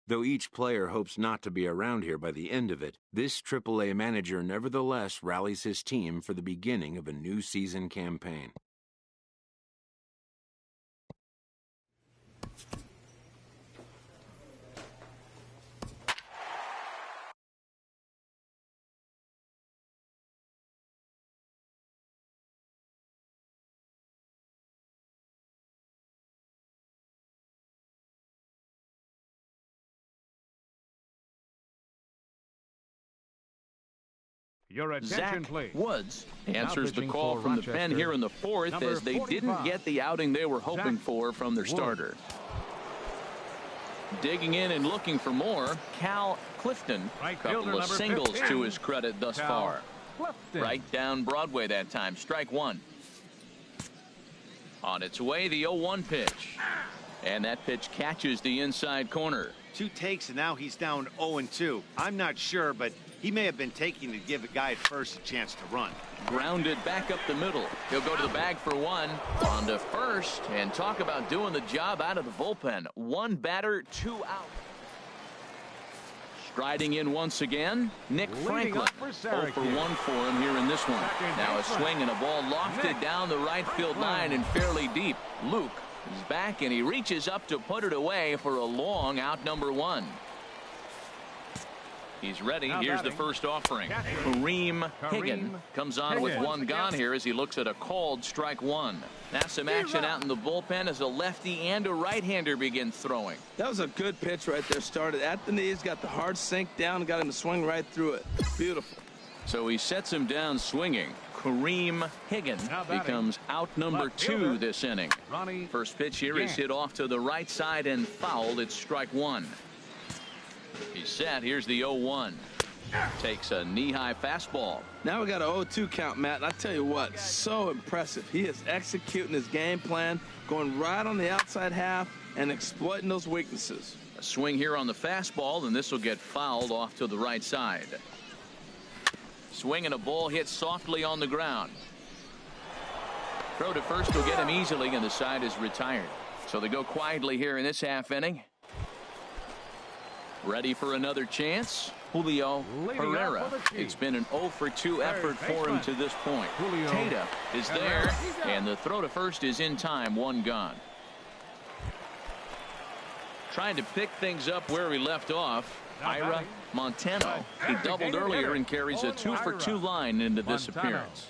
Though each player hopes not to be around here by the end of it, this AAA manager nevertheless rallies his team for the beginning of a new season campaign. Your attention, please. Woods answers the call from the pen here in the fourth as they didn't get the outing they were hoping for from their starter. Digging in and looking for more, Cal Clifton. A couple of singles to his credit thus far. Right down Broadway that time. Strike one. On its way, the 0-1 pitch. And that pitch catches the inside corner. 2 takes, and now he's down 0-2. I'm not sure, but he may have been taking to give a guy at first a chance to run. Grounded back up the middle. He'll go to the bag for one. On to first, and talk about doing the job out of the bullpen. 1 batter, 2 out. Striding in once again, Nick Franklin. 0 for 1 for him here in this one. Now a swing and a ball lofted down the right field line and fairly deep. Luke is back, and he reaches up to put it away for a long out number 1. He's ready. Here's the first offering. Kareem Higgin comes on with 1 gone here as he looks at a called strike 1. Now some action out in the bullpen as a lefty and a right-hander begin throwing. That was a good pitch right there. Started at the knees, got the hard sink down, and got him to swing right through it. Beautiful. So he sets him down swinging. Kareem Higgin becomes out number 2 this inning. First pitch here is hit off to the right side and fouled. It's strike 1. He's set. Here's the 0-1. Takes a knee-high fastball. Now we got an 0-2 count, Matt. And I tell you what, so impressive. He is executing his game plan, going right on the outside half and exploiting those weaknesses. A swing here on the fastball, and this will get fouled off to the right side. Swing and a ball hit softly on the ground. Throw to first will get him easily, and the side is retired. So they go quietly here in this half inning. Ready for another chance. Julio Herrera. It's been an 0 for 2 effort for him to this point. Tata is there, and the throw to first is in time. 1 gone. Trying to pick things up where he left off. Ira Montano. He doubled earlier and carries a 2 for 2 line into this appearance.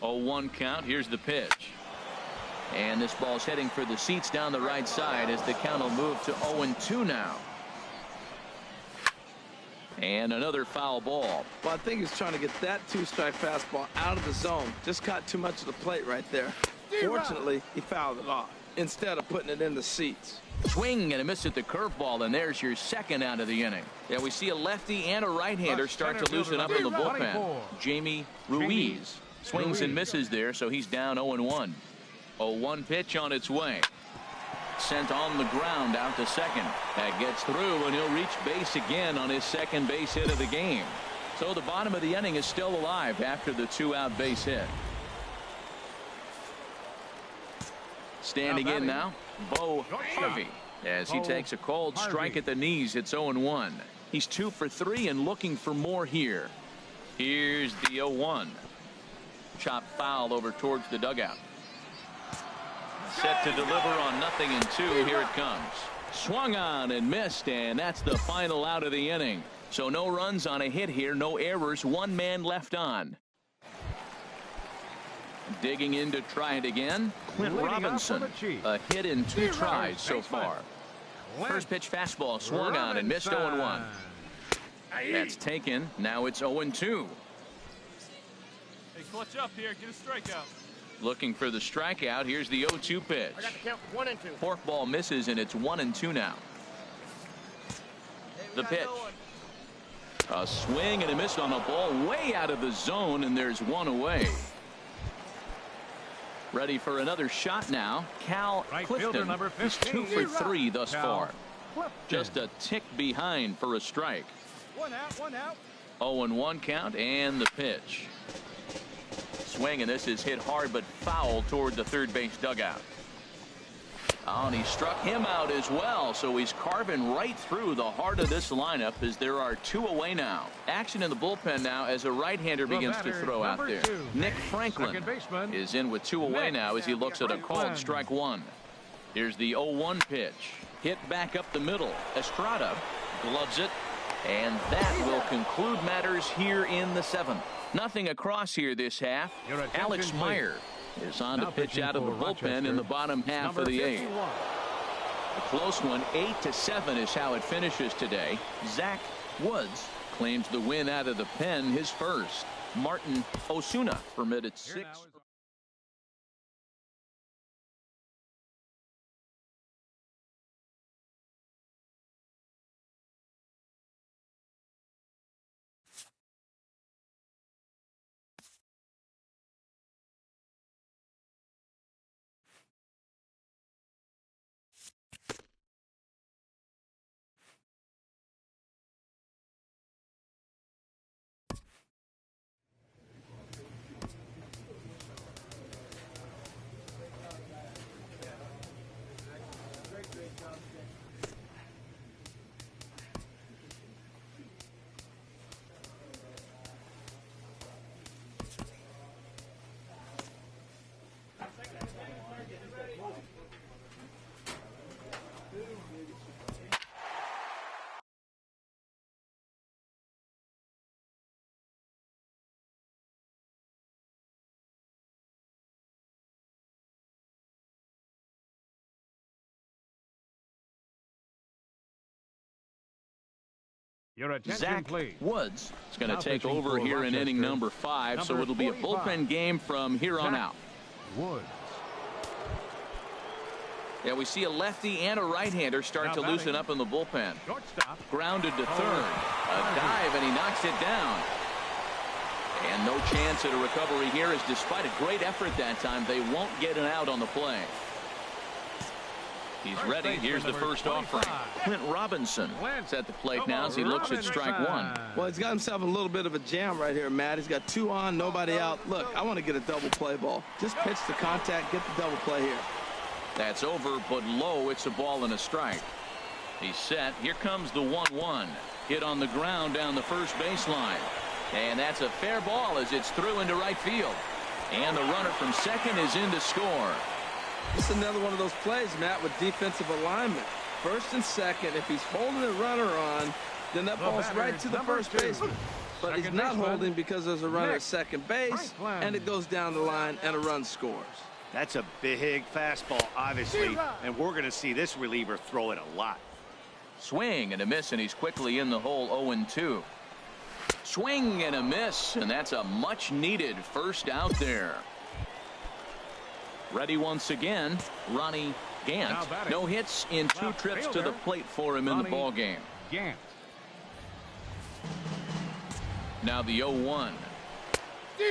0-1 count. Here's the pitch. And this ball's heading for the seats down the right side as the count will move to 0-2 now. And another foul ball. Well, I think he's trying to get that 2-strike fastball out of the zone. Just caught too much of the plate right there. Fortunately, he fouled it off instead of putting it in the seats. Swing and a miss at the curveball, and there's your second out of the inning. Yeah, we see a lefty and a right-hander start to loosen up in the bullpen. Jamie Ruiz swings and misses there, so he's down 0-1. 0-1 pitch on its way. Sent on the ground out to second. That gets through, and he'll reach base again on his second base hit of the game. So the bottom of the inning is still alive after the 2-out base hit. Standing in now, Bo Harvey, as he takes a cold strike at the knees. It's 0-1. He's 2 for 3 and looking for more here. Here's the 0-1. Chop foul over towards the dugout. Set to deliver on 0-2. Here it comes. Swung on and missed, and that's the final out of the inning. So no runs on a hit here, no errors, 1 man left on. Digging in to try it again, Clint Robinson. A hit in 2 tries so far. First pitch fastball swung on and missed. 0-1. That's taken. Now it's 0-2. Hey, clutch up here. Get a strikeout. Looking for the strikeout. Here's the 0-2 pitch. I got to count 1 and 2. Forkball misses, and it's 1-2 now. The pitch. A swing and a miss on a ball way out of the zone, and there's 1 away. Ready for another shot now. Cal Clifton is 2 for 3 thus far. Just a tick behind for a strike. 1 out, 1 out. 0-1 count, and the pitch. Swing, and this is hit hard but foul toward the third base dugout. Oh, and he struck him out as well, so he's carving right through the heart of this lineup as there are 2 away now. Action in the bullpen now as a right-hander begins to throw out there. Nick Franklin is in with 2 away now as he looks at a called strike 1. Here's the 0-1 pitch. Hit back up the middle. Estrada gloves it, and that will conclude matters here in the 7th. Nothing across here this half. Alex Meyer is on to pitch out of the bullpen in the bottom half of the 8th. A close one, 8-7 is how it finishes today. Zach Woods claims the win out of the pen, his first. Martin Osuna permitted 6. Zach Woods is going to take over here in inning number 5, so it'll be a bullpen game from here on out. Woods. Yeah, we see a lefty and a right-hander start to loosen up in the bullpen. Grounded to third. A dive, and he knocks it down. And no chance at a recovery here, as despite a great effort that time, they won't get an out on the play. He's ready. Here's the first offering. Clint Robinson is at the plate now as he looks at strike 1. Well, he's got himself a little bit of a jam right here, Matt. He's got 2 on, nobody out. Look, I want to get a double play ball. Just pitch the contact, get the double play here. That's over, but low. It's a ball and a strike. He's set. Here comes the 1-1. Hit on the ground down the first baseline. And that's a fair ball as it's through into right field. And the runner from second is in to score. This is another one of those plays, Matt, with defensive alignment. First and second, if he's holding the runner on, then that ball's right to the first baseman. But he's not holding because there's a runner at second base, and it goes down the line, and a run scores. That's a big fastball, obviously, and we're going to see this reliever throw it a lot. Swing and a miss, and he's quickly in the hole. 0-2. Swing and a miss, and that's a much-needed first out there. Ready once again, Ronnie Gant. No hits in 2 trips to the plate for him in the ball game. Now the 0-1.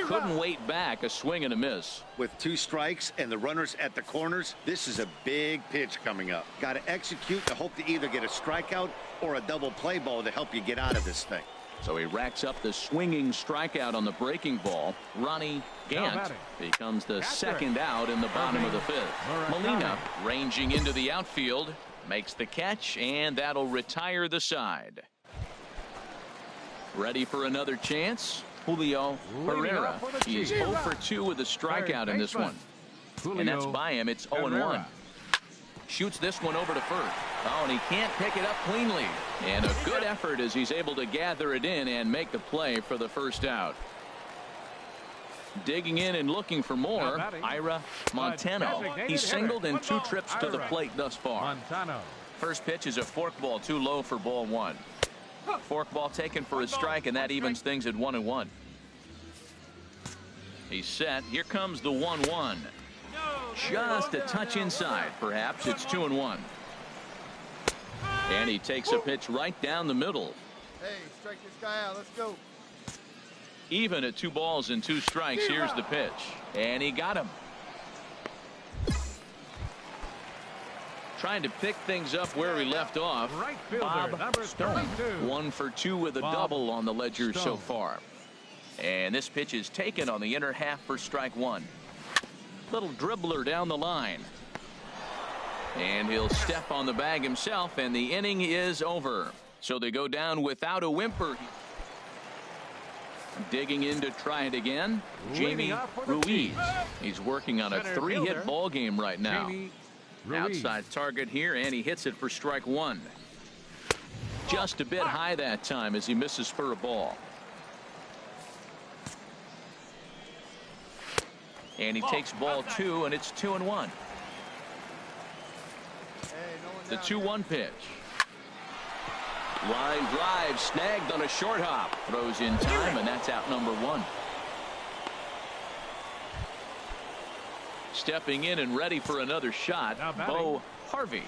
Couldn't wait back. A swing and a miss. With 2 strikes and the runners at the corners, this is a big pitch coming up. Got to execute to hope to either get a strikeout or a double play ball to help you get out of this thing. So he racks up the swinging strikeout on the breaking ball. Ronnie Gant becomes the second out in the bottom of the 5th. Molina ranging into the outfield, makes the catch, and that'll retire the side. Ready for another chance? Julio Herrera. He's 0 for 2 with a strikeout in this one. And that's by him. It's 0-1. Shoots this one over to first. Oh, and he can't pick it up cleanly. And a good effort as he's able to gather it in and make the play for the first out. Digging in and looking for more, Ira Montano. He's singled in 2 trips to the plate thus far. First pitch is a forkball, too low for ball 1. Forkball taken for a strike, and that evens things at 1-1. He's set. Here comes the 1-1. Just a touch inside. Perhaps it's 2-1. And he takes a pitch right down the middle. Hey, strike this guy out. Let's go. Even at 2 balls and 2 strikes. Here's the pitch. And he got him. Trying to pick things up where he left off. Bob Stone. 1 for 2 with a double on the ledger so far. And this pitch is taken on the inner half for strike 1. Little dribbler down the line. And he'll step on the bag himself, and the inning is over. So they go down without a whimper. Digging in to try it again, Jamie Ruiz. He's working on a 3-hit ball game right now. Outside target here, and he hits it for strike one. Just a bit high that time as he misses for a ball. And he takes ball two, and it's 2-1. The 2-1 pitch. Line drive snagged on a short hop. Throws in time, and that's out number one. Stepping in and ready for another shot, Bo Harvey.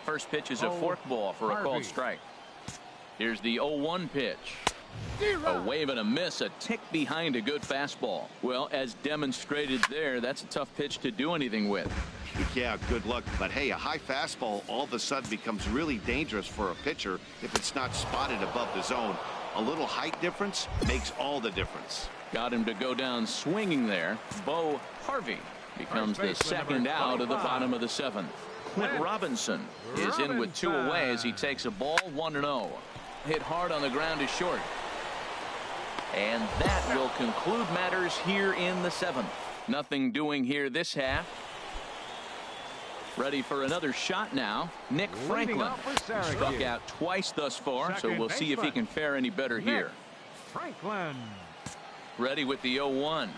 First pitch is a fork ball for a called strike. Here's the 0-1 pitch. A wave and a miss, a tick behind a good fastball. Well, as demonstrated there, that's a tough pitch to do anything with. Yeah, good luck. But hey, a high fastball all of a sudden becomes really dangerous for a pitcher if it's not spotted above the zone. A little height difference makes all the difference. Got him to go down swinging there. Bo Harvey becomes the second out of the bottom of the seventh. Clint Robinson is in with two away as he takes a ball 1-0. Hit hard on the ground is short. And that will conclude matters here in the seventh. Nothing doing here this half. Ready for another shot now. Nick Franklin struck out twice thus far, so we'll see if he can fare any better here. Franklin. Ready with the 0-1.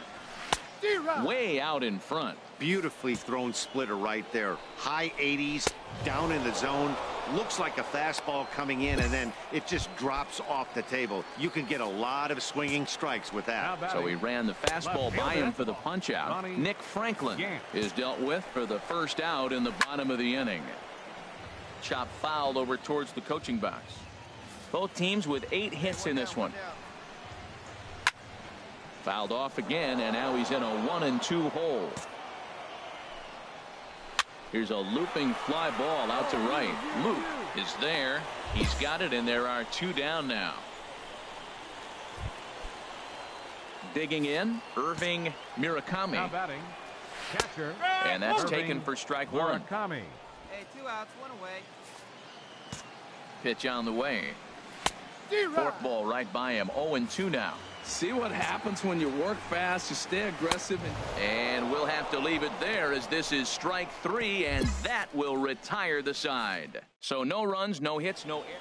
Way out in front. Beautifully thrown splitter right there. High 80s, down in the zone. Looks like a fastball coming in, and then it just drops off the table. You can get a lot of swinging strikes with that. So he ran the fastball by him for the punch out. Nick Franklin is dealt with for the first out in the bottom of the inning. Chop foul over towards the coaching box. Both teams with 8 hits in this one. Fouled off again, and now he's in a 1-2 hole. Here's a looping fly ball out to right. Luke is there. He's got it, and there are 2 down now. Digging in, Irving Murakami. Now batting, catcher. And that's taken for strike one. Murakami. Hey, 2 outs, 1 away. Pitch on the way. Fork ball right by him. 0-2 now. See what happens when you work fast, you stay aggressive. And we'll have to leave it there as this is strike 3, and that will retire the side. So no runs, no hits, no air.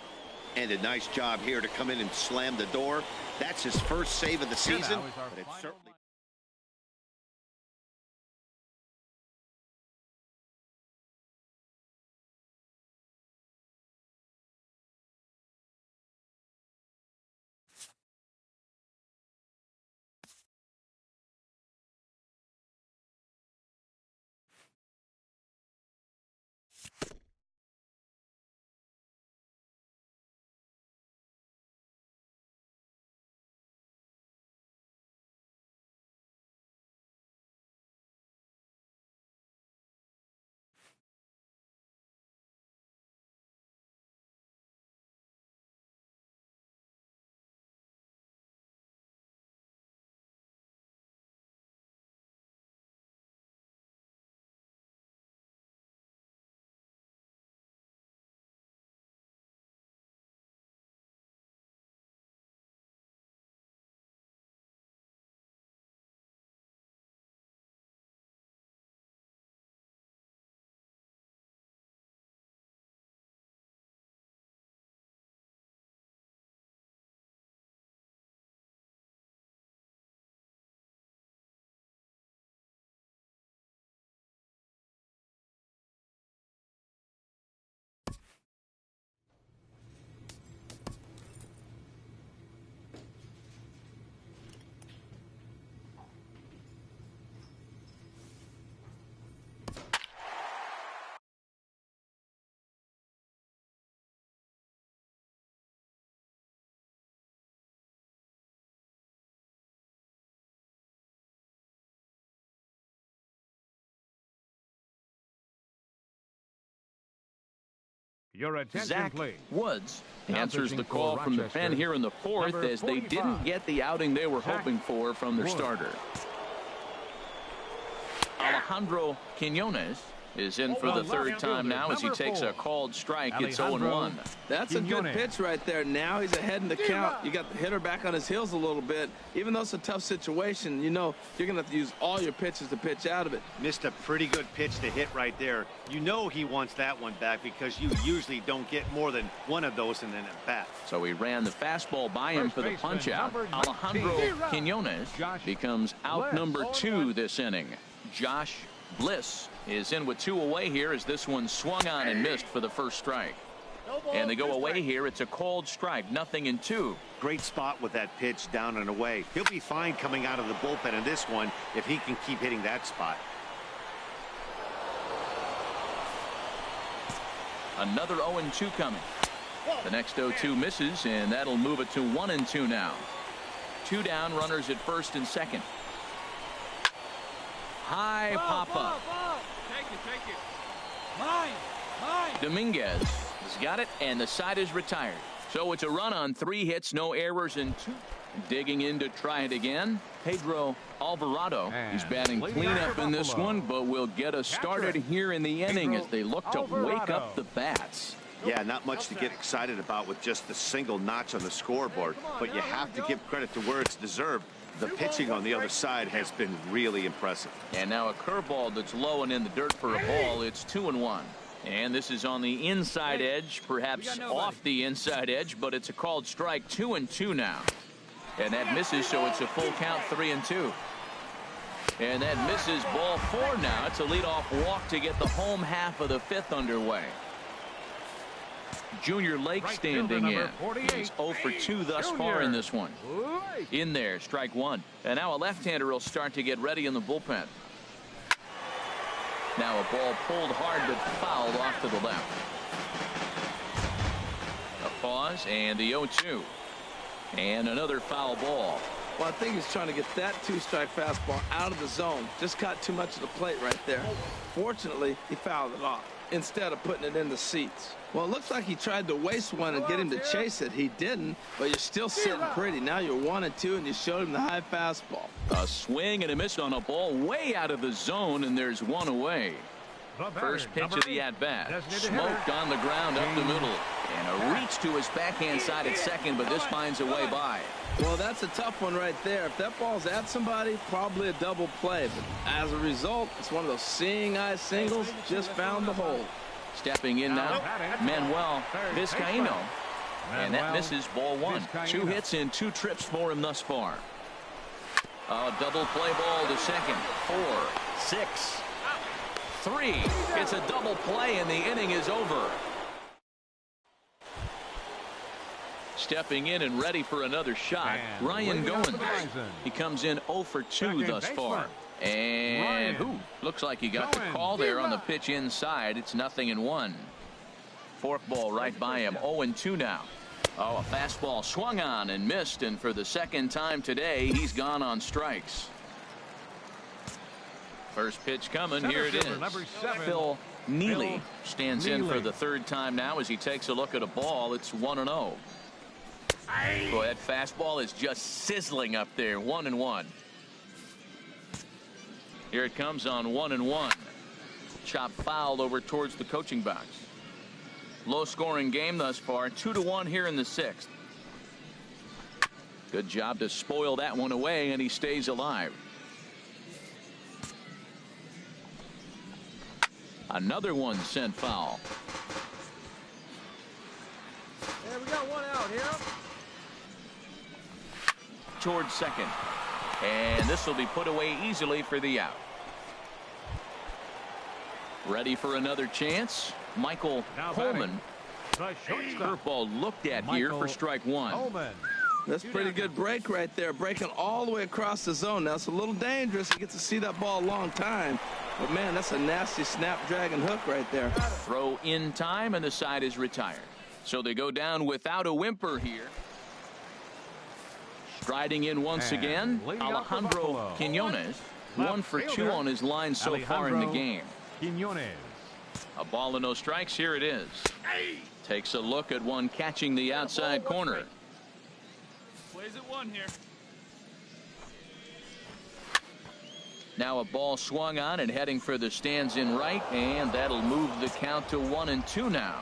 And a nice job here to come in and slam the door. That's his first save of the season, but it's certainly... Your attention, Zach please. Woods Now answers pitching the call for from the Rochester, pen here in the fourth number as they 45, didn't get the outing they were Zach hoping for from their Woods. starter. Alejandro Quinones is in for the third time now as he takes a called strike. It's 0-1. That's a good pitch right there. Now he's ahead in the count. You got the hitter back on his heels a little bit. Even though it's a tough situation, you know you're going to have to use all your pitches to pitch out of it. Missed a pretty good pitch to hit right there. You know he wants that one back because you usually don't get more than one of those in an at-bat. So he ran the fastball by him for the punch-out. Alejandro Quinones becomes out number 2 this inning. Josh Bliss is in with 2 away here as this one swung on and missed for the first strike. And they go away here. It's a called strike, 0-2. Great spot with that pitch down and away. He'll be fine coming out of the bullpen in this one if he can keep hitting that spot. Another 0-2 coming. The next 0-2 misses, and that'll move it to 1-2 now. 2 down, runners at first and second. High pop-up. Take it. Mine. Dominguez has got it, and the side is retired. So it's a run on 3 hits, no errors, and 2. Digging in to try it again, Pedro Alvarado. He's batting cleanup in this one, but will get us started here in the inning as they look to wake up the bats. Yeah, not much to get excited about with just the single notch on the scoreboard, but you have to give credit to where it's deserved. The pitching on the other side has been really impressive. And now a curveball that's low and in the dirt for a ball. It's 2-1. And this is on the inside edge, perhaps off the inside edge, but it's a called strike. 2-2 now. And that misses, so it's a full count, 3-2. And that misses, ball 4 now. It's a leadoff walk to get the home half of the 5th underway. Junior Lake standing in. He's 0 for 2 thus far in this one. In there, strike 1. And now a left-hander will start to get ready in the bullpen. Now a ball pulled hard but fouled off to the left. A pause and the 0-2. And another foul ball. Well, I think he's trying to get that 2-strike fastball out of the zone. Just caught too much of the plate right there. Fortunately, he fouled it off instead of putting it in the seats. Well, it looks like he tried to waste one and get him to chase it. He didn't, but you're still sitting pretty. Now you're 1-2, and you showed him the high fastball. A swing and a miss on a ball way out of the zone, and there's 1 away. First pitch of the at-bat. Smoked on the ground up the middle. And a reach to his backhand side at second, but this finds a way by. Well, that's a tough one right there. If that ball's at somebody, probably a double play. But as a result, it's one of those seeing eye singles. Just found the hole. Stepping in now, Manuel Vizcaino. And that misses, ball 1. 2 hits and 2 trips for him thus far. A double play ball to second. 4, 6, 3. It's a double play, and the inning is over. Stepping in and ready for another shot, Ryan Goins. He comes in 0 for 2 thus far. And looks like he got the call there on the pitch inside. It's 0-1. Forkball right by him. 0-2 now. Oh, a fastball swung on and missed, and for the second time today, he's gone on strikes. First pitch coming. Here it is. Phil Neely stands in for the third time now as he takes a look at a ball. It's 1-0. Boy, that fastball is just sizzling up there. 1-1. Here it comes on 1-1. Chop fouled over towards the coaching box. Low scoring game thus far. 2-1 here in the 6th. Good job to spoil that one away, and he stays alive. Another one sent foul. Yeah, we got 1 out here. Towards second. And this will be put away easily for the out. Ready for another chance. Michael Coleman. Curveball looked at here for strike 1. That's a pretty good break right there. Breaking all the way across the zone. Now it's a little dangerous. You get to see that ball a long time. But man, that's a nasty snapdragon hook right there. Throw in time, and the side is retired. So they go down without a whimper here. Striding in once again, Alejandro Quinones. 1 for 2 on his line so far in the game. A ball and no strikes. Here it is. Takes a look at one catching the outside corner. Plays at 1 here. Now a ball swung on and heading for the stands in right, and that'll move the count to 1-2 now.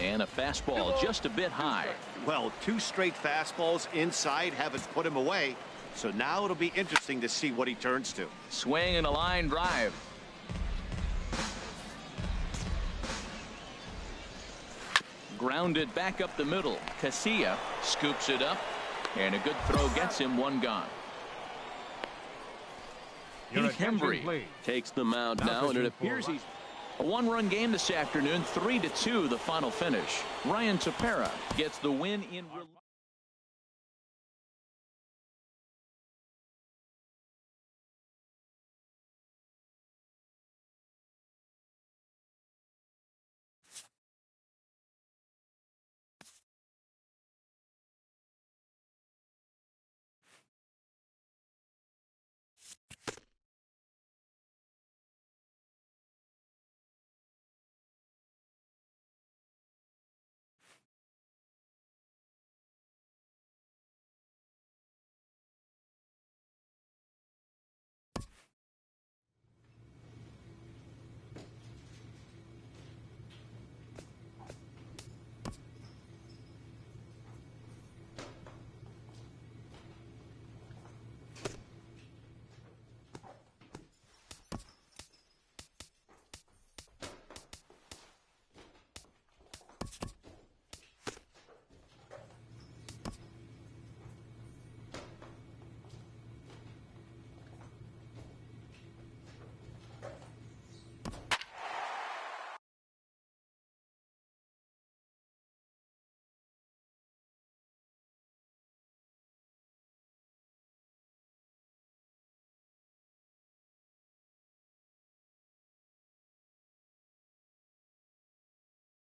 And a fastball just a bit high. Well, 2 straight fastballs inside haven't put him away. So now it'll be interesting to see what he turns to. Swing and a line drive. Grounded back up the middle. Casilla scoops it up, and a good throw gets him 1 gone. Heath Hembree takes the mound now, and it appears he's a 1-run game this afternoon. 3-2 the final finish. Ryan Tepera gets the win in relief.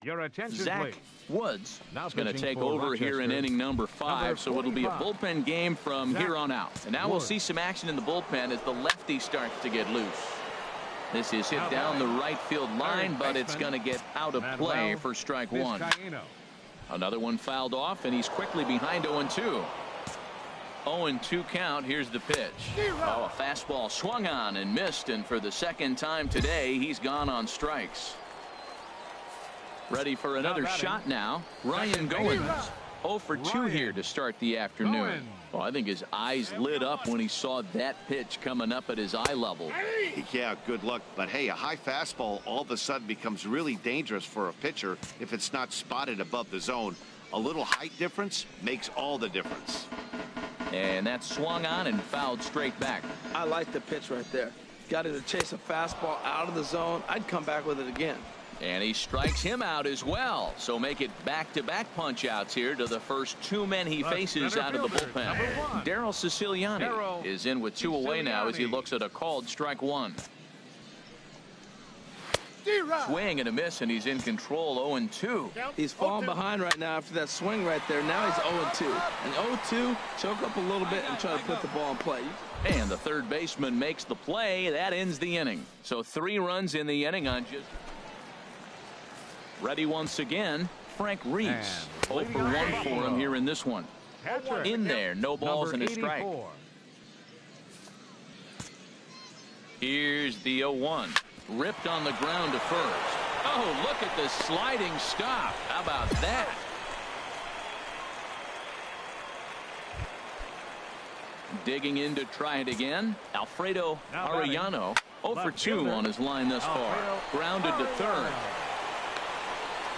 Your attention, Zach please. Woods Now is going to take for over here in Rochester. inning number 5, so it'll be a bullpen game from Zach here on out. And now we'll Woods. see some action in the bullpen as the lefty starts to get loose. This is hit down the right field line, but it's going to get out of play for strike 1. Another one fouled off, and he's quickly behind 0-2. 0-2 count. Here's the pitch. Oh, a fastball swung on and missed, and for the second time today, he's gone on strikes. Ready for another shot now. Ryan Goins. 0 for 2 here to start the afternoon. Well, I think his eyes lit up when he saw that pitch coming up at his eye level. Yeah, good luck. But hey, a high fastball all of a sudden becomes really dangerous for a pitcher if it's not spotted above the zone. A little height difference makes all the difference. And that swung on and fouled straight back. I like the pitch right there. Got him to chase a fastball out of the zone. I'd come back with it again. And he strikes him out as well. So make it back-to-back punch-outs here to the first 2 men he faces out of the bullpen. Daryl Siciliani is in with 2 away now as he looks at a called strike 1. Swing and a miss, and he's in control. 0-2. He's falling behind right now after that swing right there. Now he's 0-2. And 0-2, choke up a little bit and try to put the ball in play. And the third baseman makes the play. That ends the inning. So 3 runs in the inning on just... Ready once again, Frank Reese. 0 for 1 for him here in this one. In there, no balls and a strike. Here's the 0-1. Ripped on the ground to first. Oh, look at the sliding stop. How about that? Digging in to try it again. Alfredo Arellano. 0 for 2 on his line thus far. Grounded to third.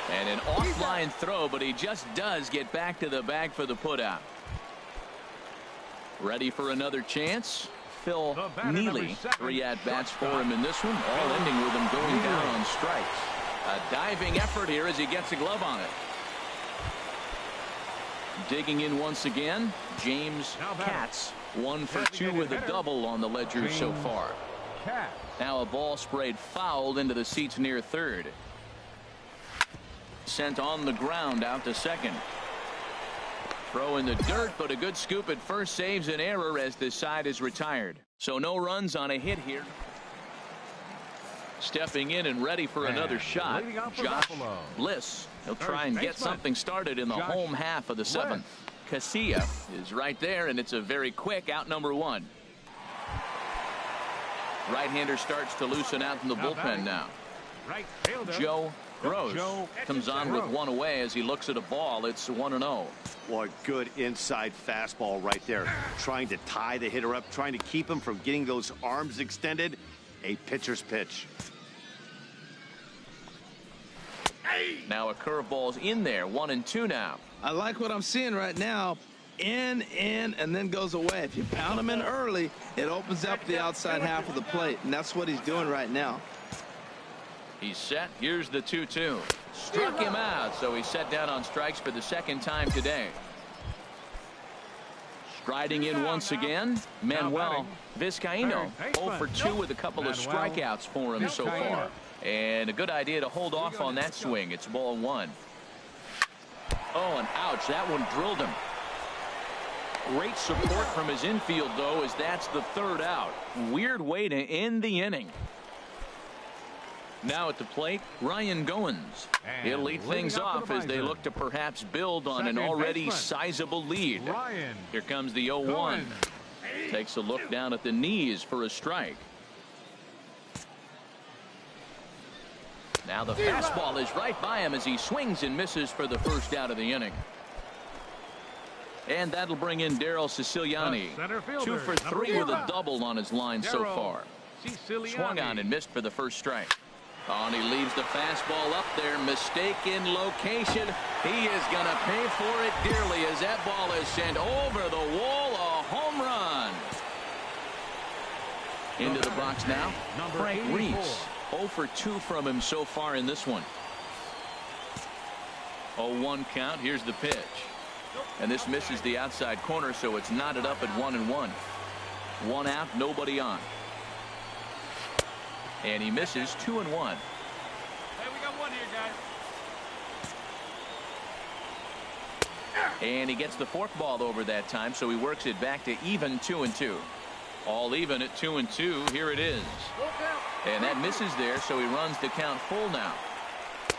And an offline throw, but he just does get back to the bag for the putout. Ready for another chance. Phil Neely, 3 at-bats for him in this one, all ending with him going down on strikes. A diving effort here as he gets a glove on it. Digging in once again, James Katz, 1 for 2 with a double on the ledger so far. Now a ball sprayed fouled into the seats near third. Sent on the ground out to second. Throw in the dirt, but a good scoop at first saves an error as this side is retired. So no runs on a hit here. Stepping in and ready for another shot, Josh Bliss. He'll try and get something started in the home half of the 7th. Casilla is right there, and it's a very quick out number 1. Right-hander starts to loosen out in the bullpen now. Right fielder. Joe Gross comes on with one away as he looks at a ball. It's 1-0. Boy, good inside fastball right there. Trying to tie the hitter up, trying to keep him from getting those arms extended. A pitcher's pitch. Now a curveball's in there. 1-2 now. I like what I'm seeing right now. In, and then goes away. If you pound him in early, it opens up the outside half of the plate, and that's what he's doing right now. He's set. Here's the 2-2. Struck him out, so he's set down on strikes for the second time today. Striding in once again, Manuel Vizcaino. 0 for 2 with a couple of strikeouts for him so far. And a good idea to hold off on that swing. It's ball 1. Oh, and ouch, that one drilled him. Great support from his infield, though, as that's the 3rd out. Weird way to end the inning. Now at the plate, Ryan Goins. He'll lead things off as they look to perhaps build on an already sizable lead. Here comes the 0-1. Takes a look down at the knees for a strike. Now the fastball is right by him as he swings and misses for the first out of the inning. And that'll bring in Daryl Siciliani. 2 for 3 with a double on his line so far. Swung on and missed for the first strike. Oh, and he leaves the fastball up there. Mistaken location. He is going to pay for it dearly as that ball is sent over the wall. A home run. Into the box now, Frank Reese. 0 for 2 from him so far in this one. 0-1 count. Here's the pitch. And this misses the outside corner, so it's knotted up at 1-1. 1 out, nobody on. And he misses 2-1. Hey, we got one here, guys. And he gets the forkball over that time, so he works it back to even 2-2. All even at 2-2. Here it is. And that misses there, so he runs the count full now.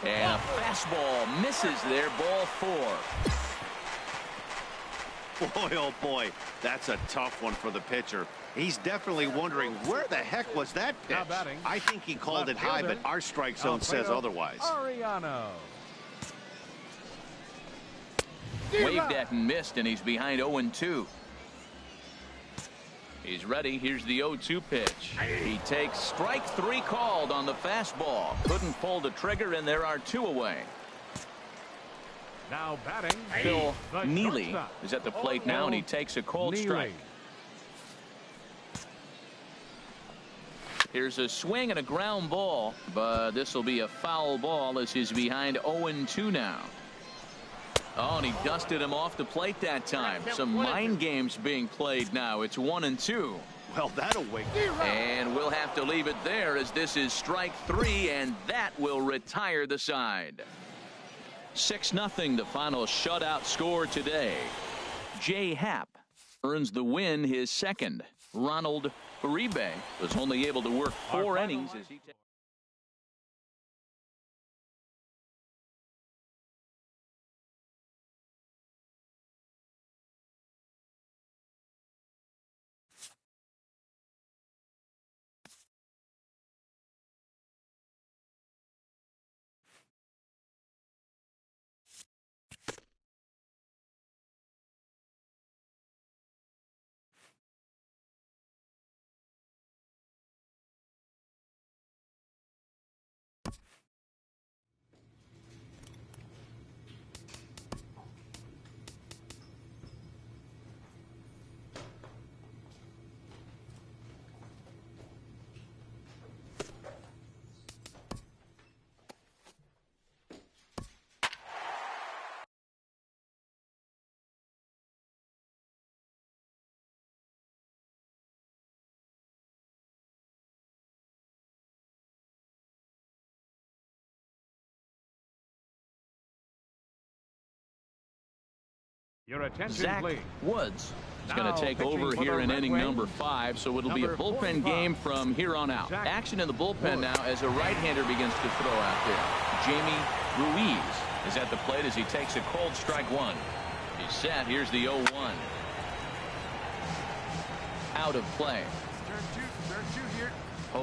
And a fastball misses there, ball 4. Boy, oh boy, that's a tough one for the pitcher. He's definitely wondering where the heck was that pitch. I think he called it high, but our strike zone says otherwise. Ariano. Waved at and missed, and he's behind 0-2. He's ready. Here's the 0-2 pitch. He takes strike 3 called on the fastball. Couldn't pull the trigger, and there are 2 away. Now batting, Phil Neely is at the plate now, and he takes a cold strike. Here's a swing and a ground ball, but this will be a foul ball as he's behind 0-2 now. Oh, and he dusted him off the plate that time. Some mind games being played now. It's 1-2. Well, that'll wake. And we'll have to leave it there as this is strike 3, and that will retire the side. 6-0 the final shutout score today. Jay Happ earns the win, his second. Ronald Uribe was only able to work 4 innings as he Your attention, Zach please. Woods is going Now to take pitching over for here the in Red inning Wings, number 5, so it'll be a number bullpen 45, game from here on out. Zach Action in the bullpen Woods. now as a right-hander begins to throw out there. Jamie Ruiz is at the plate as he takes a cold strike 1. He's set. Here's the 0-1. Out of play. Turn two here.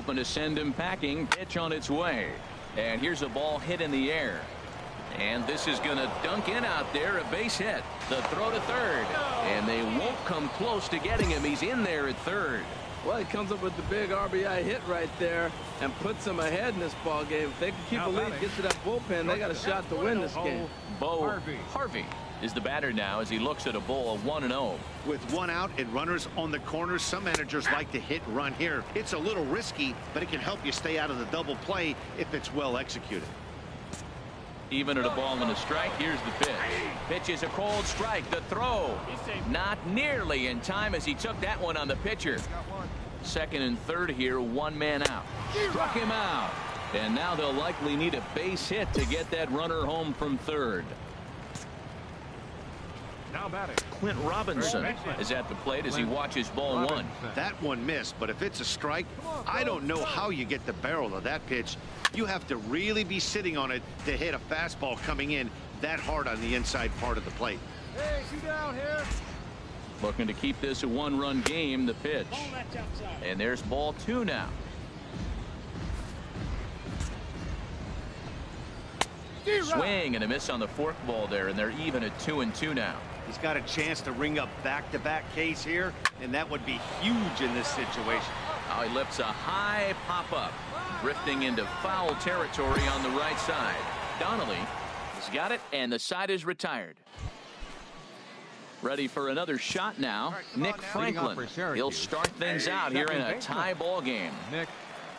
hoping to send him packing. Pitch on its way. And here's a ball hit in the air. And this is going to dunk in out there, a base hit. The throw to third. And they won't come close to getting him. He's in there at third. Well, he comes up with the big RBI hit right there and puts them ahead in this ball game. If they can keep a lead, get to that bullpen, they got a shot to win this game. Bo Harvey is the batter now as he looks at a ball of 1-0. With one out and runners on the corners, some managers like to hit and run here. It's a little risky, but it can help you stay out of the double play if it's well executed. Even at a ball and a strike, here's the pitch. Pitch is a cold strike. The throw not nearly in time as he took that one on the pitcher. Second and third here, one man out. Struck him out. And now they'll likely need a base hit to get that runner home from third. Now batting. Clint Robinson is at the plate as he watches ball one. That one missed, but if it's a strike, I don't know how you get the barrel of that pitch. You have to really be sitting on it to hit a fastball coming in that hard on the inside part of the plate. Hey, shoot down here. Looking to keep this a one-run game, the pitch. And there's ball two now. Swing and a miss on the forkball there, and they're even at 2-2 now. He's got a chance to ring up back-to-back Ks here, and that would be huge in this situation. Oh, he lifts a high pop-up, drifting into foul territory on the right side. Donnelly has got it, and the side is retired. Ready for another shot now. Nick Franklin. He'll start things out here in a tie ball game.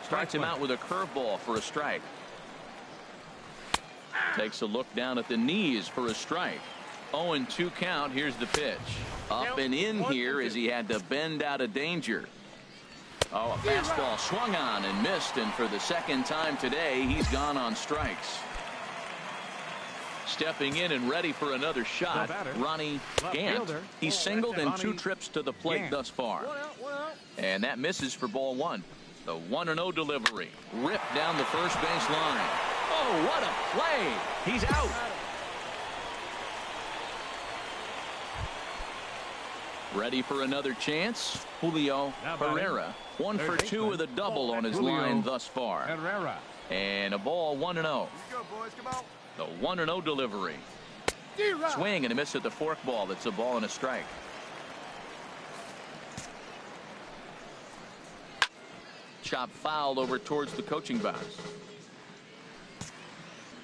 Starts him out with a curveball for a strike. Takes a look down at the knees for a strike. 0-2 count. Here's the pitch. Up and in here as he had to bend out of danger. Oh, a fastball swung on and missed, and for the second time today, he's gone on strikes. Stepping in and ready for another shot, Ronnie Gant. He's singled in 2 trips to the plate thus far. And that misses for ball one. The 1-0 delivery. Ripped down the first base line. Oh, what a play. He's out. Ready for another chance. Julio Herrera. 1 for 2 with a double on his line thus far. And a ball 1-0. The 1-0 delivery. Swing and a miss at the forkball. That's a ball and a strike. Chop fouled over towards the coaching box.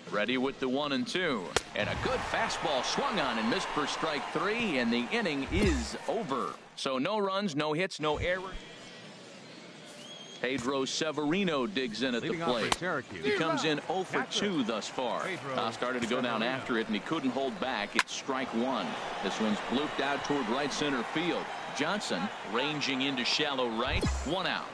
Ready with the 1-2. And a good fastball swung on and missed for strike 3, and the inning is over. So no runs, no hits, no errors. Pedro Severino digs in at the plate. He comes in 0 for 2 thus far. Started to go down after it, and he couldn't hold back. It's strike 1. This one's blooped out toward right center field. Johnson ranging into shallow right. 1 out.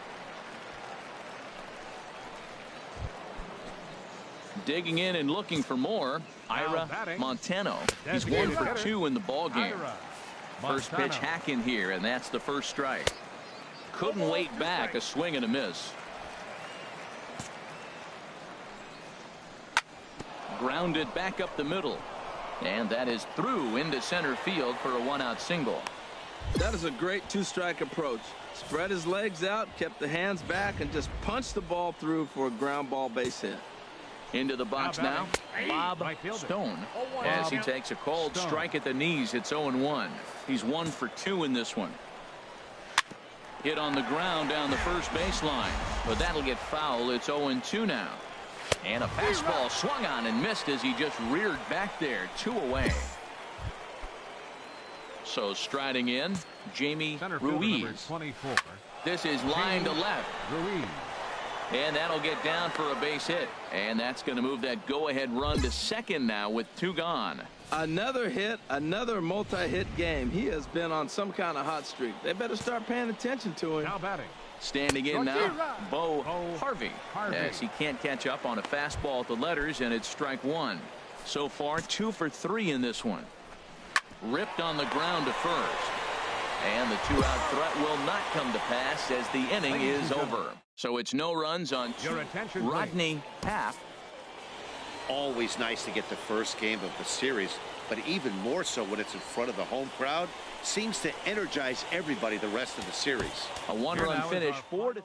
Digging in and looking for more, Ira Montano. He's 1 for 2 in the ball game. First pitch hack in here, and that's the first strike. Couldn't wait back, a swing and a miss. Grounded back up the middle, and that is through into center field for a 1-out single. That is a great 2-strike approach. Spread his legs out, kept the hands back, and just punched the ball through for a ground ball base hit. Into the box now, Bob Stone, as he takes a cold strike at the knees. It's 0-1. He's 1 for 2 in this one. Hit on the ground down the first baseline, but that'll get foul. It's 0-2 now. And a fastball swung on and missed as he just reared back there. 2 away. So striding in, Jamie Ruiz. This is line to left. And that'll get down for a base hit. And that's going to move that go-ahead run to second now with 2 gone. Another hit, another multi-hit game. He has been on some kind of hot streak. They better start paying attention to him. Now batting. Standing in now, Bo Harvey, as he can't catch up on a fastball at the letters, and it's strike 1. So far, 2 for 3 in this one. Ripped on the ground to first. And the 2-out threat will not come to pass as the inning is over. So it's no runs on Rodney Paff. Always nice to get the first game of the series, but even more so when it's in front of the home crowd. Seems to energize everybody the rest of the series. A 1-run finish, 4-3.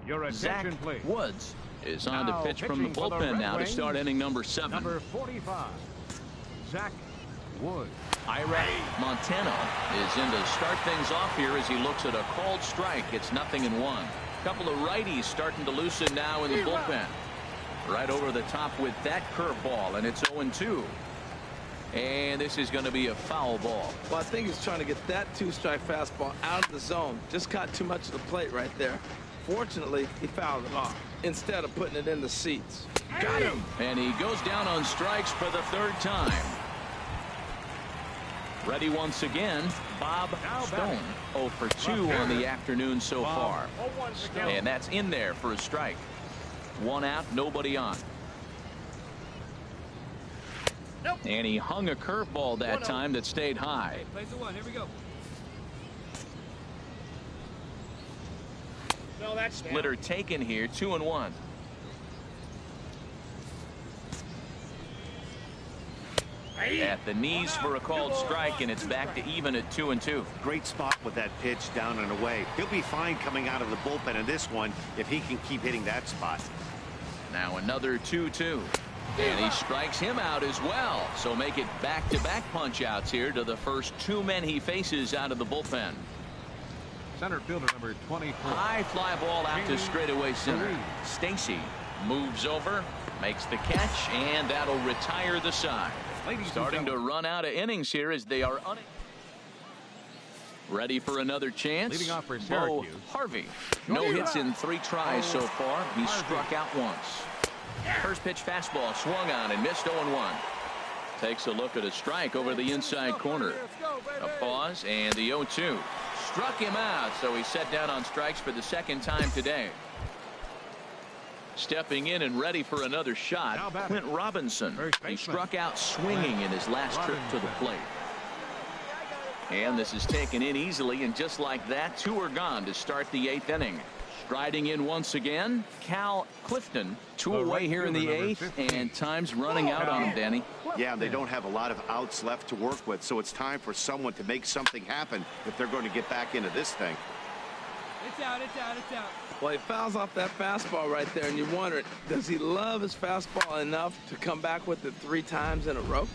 Your Zach attention, please. Woods is on to Now pitch from the pitching for the bullpen Red now to Wings, start inning number 7. Number 45, Zach Woods. Ira Montano is in to start things off here as he looks at a called strike. It's 0-1. Couple of righties starting to loosen now in the bullpen. Right over the top with that curveball, and it's 0-2. And this is going to be a foul ball. Well, I think he's trying to get that 2-strike fastball out of the zone. Just caught too much of the plate right there. Fortunately, he fouled it off instead of putting it in the seats. Got him. And he goes down on strikes for the 3rd time. Ready once again, Bob Stone. 0 for 2 on the afternoon so far. And that's in there for a strike. 1 out, nobody on. And he hung a curveball that time that stayed high. Plays the 1. Here we go. No, that's Splitter taken here, 2-1. At the knees for a called strike, and it's back to even at 2-2. Great spot with that pitch down and away. He'll be fine coming out of the bullpen in this one if he can keep hitting that spot. Now another 2-2. And he strikes him out as well. So make it back-to-back punch-outs here to the first 2 men he faces out of the bullpen. Center fielder number 24. High fly ball out to straightaway center. Stacy moves over, makes the catch, and that'll retire the side. Starting to run out of innings here as they are ready for another chance. Leading off for Bo Syracuse, Harvey. No hits in 3 tries so far. He's struck out once. First pitch fastball swung on and missed 0-1. Takes a look at a strike over the inside corner. A pause and the 0-2. Struck him out, so he set down on strikes for the 2nd time today. Stepping in and ready for another shot, Clint Robinson. He struck out swinging in his last trip to the plate. And this is taken in easily, and just like that, 2 are gone to start the 8th inning. Striding in once again, Cal Clifton. 2 away here in the 8th, and time's running out on him, Danny. Yeah, they don't have a lot of outs left to work with, so it's time for someone to make something happen if they're going to get back into this thing. It's out, it's out, it's out. Well, he fouls off that fastball right there, and you wonder, does he love his fastball enough to come back with it 3 times in a row?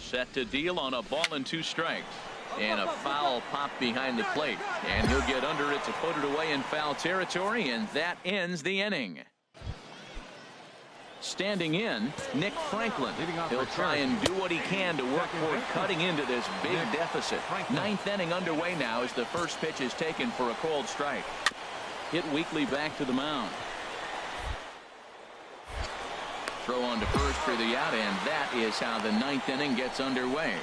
Set to deal on a ball and 2 strikes. And a foul pop behind the plate. And he'll get under it to put it away in foul territory, and that ends the inning. Standing in, Nick Franklin. He'll try and do what he can to work toward cutting into this big deficit. 9th inning underway now as the first pitch is taken for a called strike. Hit weakly back to the mound. Throw on to first for the out, and that is how the 9th inning gets underway.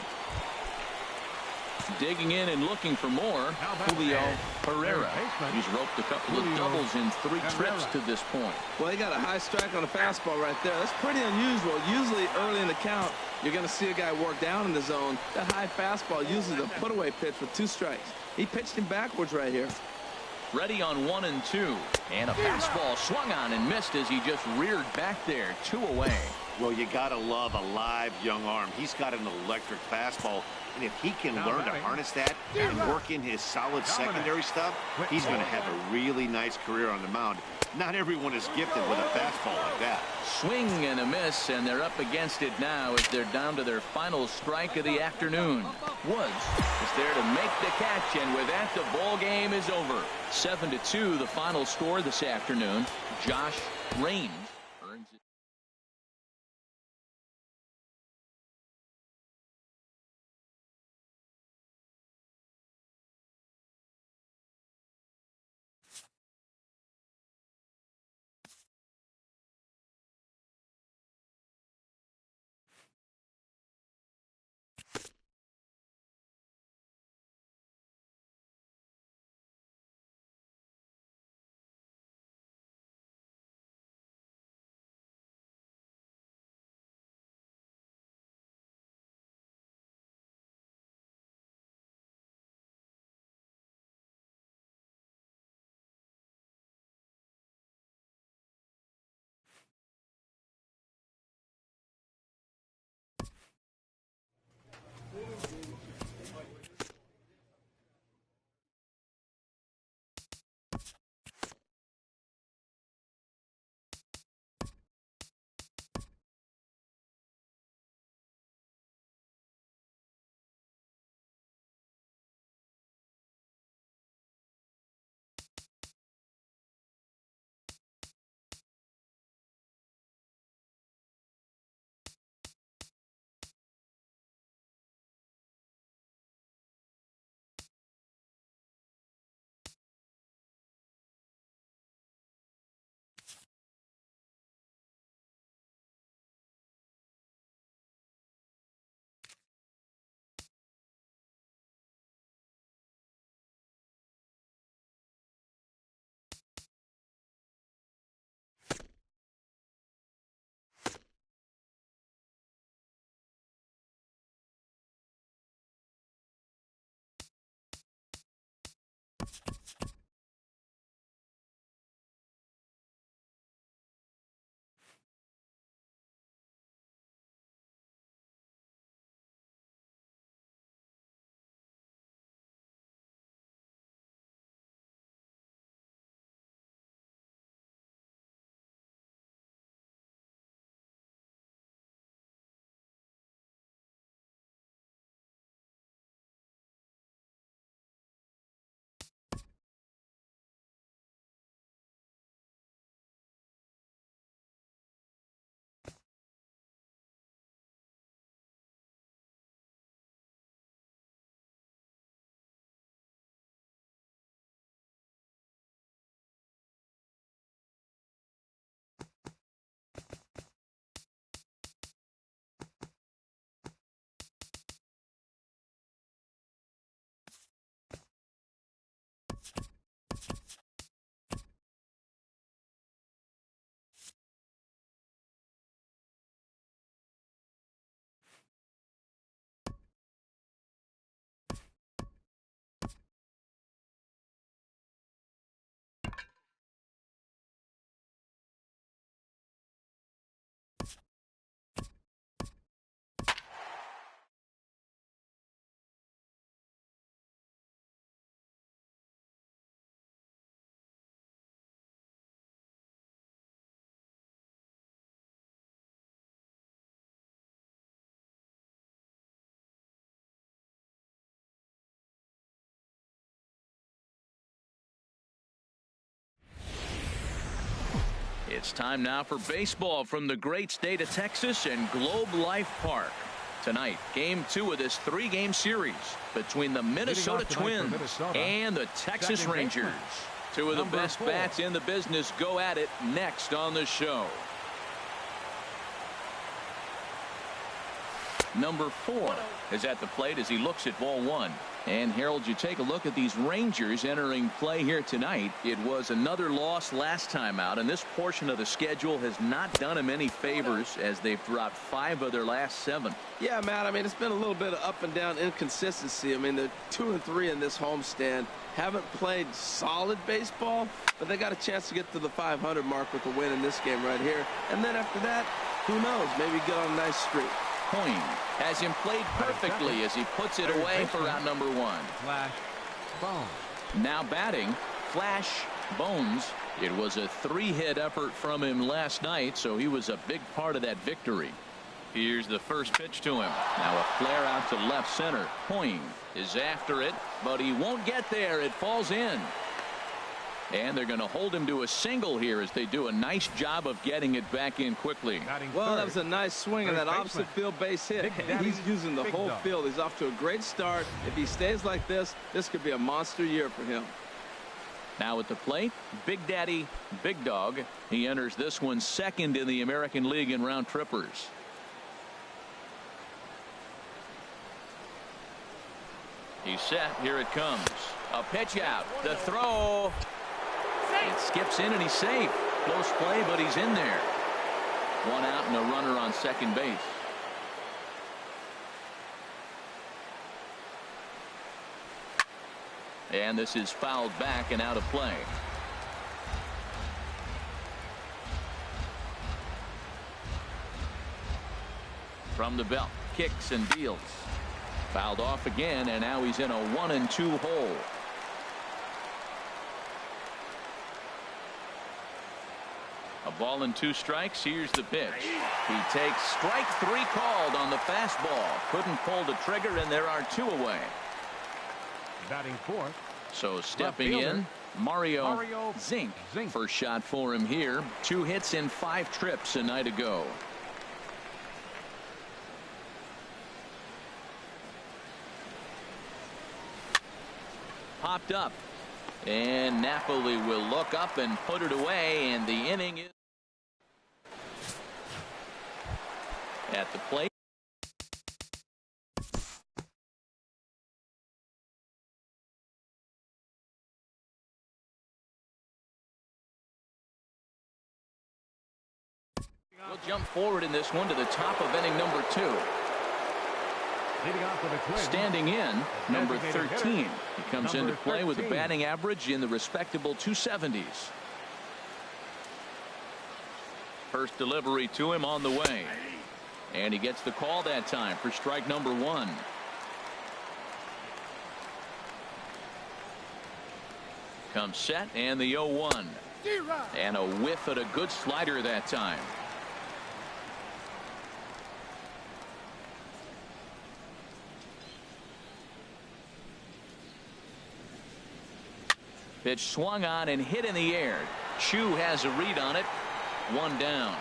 Digging in and looking for more, Julio Herrera. He's roped a couple of doubles in 3 trips to this point. Well, he got a high strike on a fastball right there. That's pretty unusual. Usually early in the count, you're going to see a guy work down in the zone. That high fastball usually the put-away pitch with 2 strikes. He pitched him backwards right here. Ready on 1 and 2. And a fastball swung on and missed as he just reared back there. 2 away. Well, you got to love a live young arm. He's got an electric fastball. And if he can learn to harness that and work in his solid secondary stuff, he's going to have a really nice career on the mound. Not everyone is gifted with a fastball like that. Swing and a miss, and they're up against it now as they're down to their final strike of the afternoon. Woods is there to make the catch, and with that, the ball game is over. 7-2, the final score this afternoon. Josh Raines It's time now for baseball from the great state of Texas and Globe Life Park. Tonight, game 2 of this 3-game series between the Minnesota Twins and the Texas Rangers. Two of the best bats in the business go at it next on the show. Number 4 is at the plate as he looks at ball 1. And Harold, you take a look at these Rangers entering play here tonight. It was another loss last time out, and this portion of the schedule has not done them any favors as they've dropped 5 of their last 7. Yeah, Matt, I mean, it's been a little bit of up and down inconsistency. I mean, they're 2-3 in this homestand. Haven't played solid baseball, but they got a chance to get to the 500 mark with a win in this game right here. And then after that, who knows, maybe get on a nice streak. Coyne has him played perfectly as he puts it away for out number 1. Flash Bones. Now batting, Flash Bones. It was a 3-hit effort from him last night, so he was a big part of that victory. Here's the first pitch to him. Now a flare out to left center. Coyne is after it, but he won't get there. It falls in. And they're going to hold him to a single here as they do a nice job of getting it back in quickly. Well, that was a nice swing and that opposite field base hit. He's using the whole field. He's off to a great start. If he stays like this could be a monster year for him. Now at the plate, Big Daddy Big Dog. He enters this one second in the American League in round trippers. He's set. Here it comes. A pitch out. The throw. It skips in and he's safe. Close play, but he's in there. 1 out and a runner on second base. And this is fouled back and out of play. From the belt, kicks and deals. Fouled off again, and now he's in a 1-2 hole. A ball and 2 strikes. Here's the pitch. He takes strike 3 called on the fastball. Couldn't pull the trigger, and there are 2 away. Batting 4th. So stepping in, Mario Zink. First shot for him here. 2 hits in 5 trips a night ago. Popped up. And Napoli will look up and put it away, and the inning is at the plate. We'll jump forward in this one to the top of inning number 2. Leading off with a twin. Standing in, number 13. He comes Number into play with a 13. batting average in the respectable 270s. First delivery to him on the way. And he gets the call that time for strike number 1. Comes set and the 0-1. And a whiff at a good slider that time. Pitch swung on and hit in the air. Chu has a read on it. 1 down.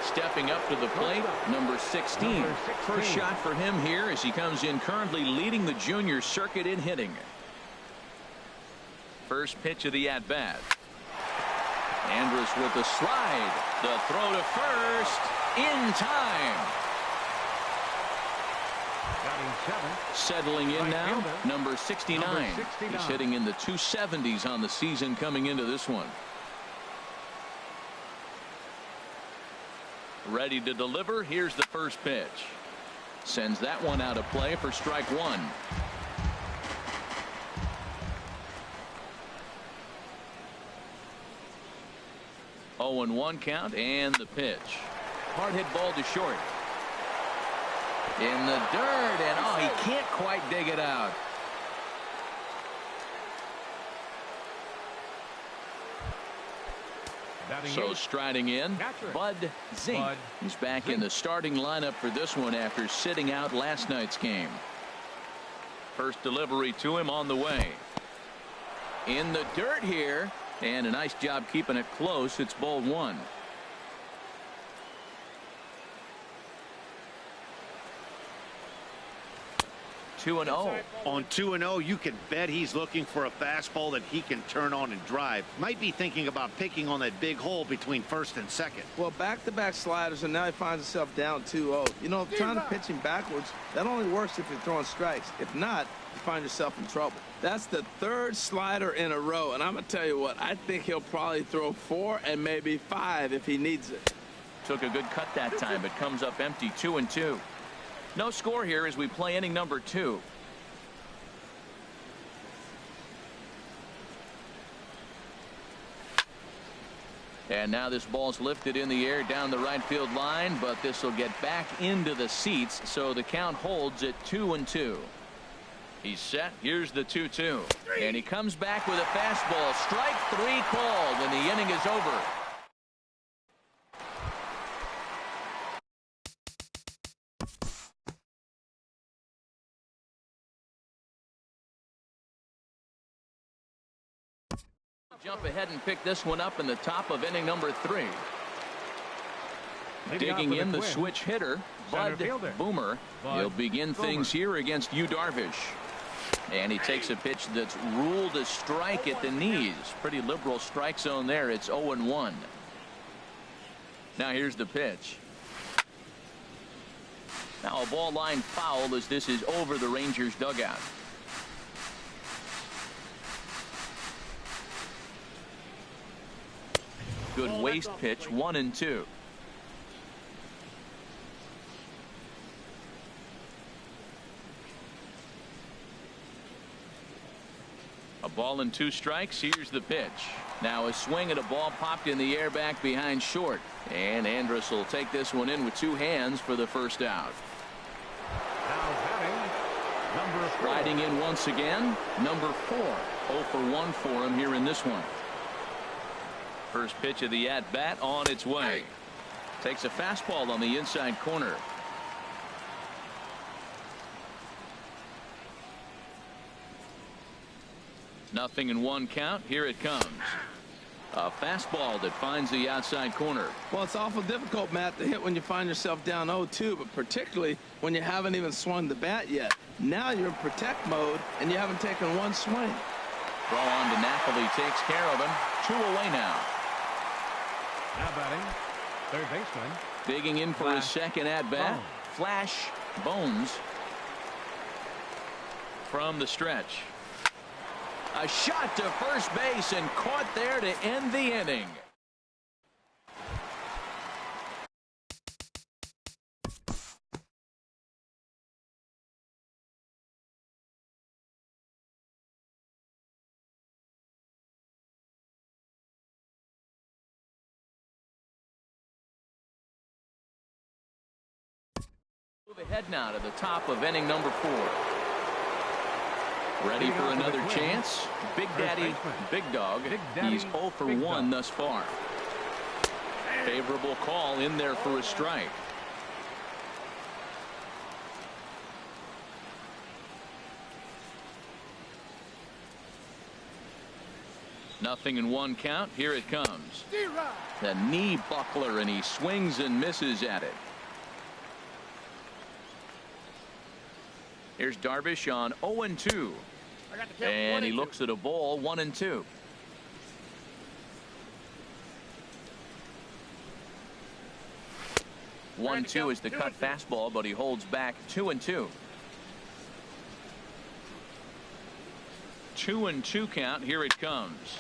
Stepping up to the plate, number 16. First shot for him here as he comes in currently leading the junior circuit in hitting. First pitch of the at-bat. Andrus with the slide. The throw to first in time. Settling in now, number 69. He's hitting in the 270s on the season coming into this one. Ready to deliver. Here's the first pitch. Sends that one out of play for strike 1. Oh, and 1 count and the pitch. Hard hit ball to short. In the dirt, and oh, he can't quite dig it out. So striding in, Bud Zink. He's back in the starting lineup for this one after sitting out last night's game. First delivery to him on the way. In the dirt here, and a nice job keeping it close. It's ball 1. Two and 0. On 2-0, you can bet he's looking for a fastball that he can turn on and drive. Might be thinking about picking on that big hole between first and second. Well, back-to-back sliders, and now he finds himself down 2-0. You know, trying to pitch him backwards, that only works if you're throwing strikes. If not, you find yourself in trouble. That's the 3rd slider in a row, and I'm going to tell you what, I think he'll probably throw 4 and maybe 5 if he needs it. Took a good cut that time, but comes up empty. 2-2. No score here as we play inning number 2. And now this ball's lifted in the air down the right field line, but this will get back into the seats, so the count holds at 2-2. He's set. Here's the 2-2. And he comes back with a fastball. Strike 3 called, and the inning is over. Jump ahead and pick this one up in the top of inning number 3. Digging in the switch hitter, Bud Boomer. He'll begin things here against Yu Darvish. And he takes a pitch that's ruled a strike at the knees. Pretty liberal strike zone there. It's 0-1. Now here's the pitch. Now a ball line foul as this is over the Rangers dugout. Good waist pitch, 1-2. A ball and 2 strikes. Here's the pitch. Now a swing at a ball popped in the air back behind short. And Andrus will take this one in with 2 hands for the first out. Now batting, number 4. Riding in once again, number 4. 0 for 1 for him here in this one. First pitch of the at-bat on its way. Takes a fastball on the inside corner. Nothing in 1 count. Here it comes. A fastball that finds the outside corner. Well, it's awful difficult, Matt, to hit when you find yourself down 0-2, but particularly when you haven't even swung the bat yet. Now you're in protect mode, and you haven't taken 1 swing. Throw on to Napoli takes care of him. 2 away now. Now batting, third baseman. Digging in for his second at-bat. Flash Bones from the stretch. A shot to first base and caught there to end the inning. Ahead now to the top of inning number 4. Ready for another chance. Big Daddy, Big Dog. He's 0 for 1 thus far. Favorable call in there for a strike. Nothing in 1 count. Here it comes. The knee buckler, and he swings and misses at it. Here's Darvish on 0-2. And he looks at a ball, 1-2. One-two is the cut fastball, but he holds back 2-2. 2-2 count. Here it comes.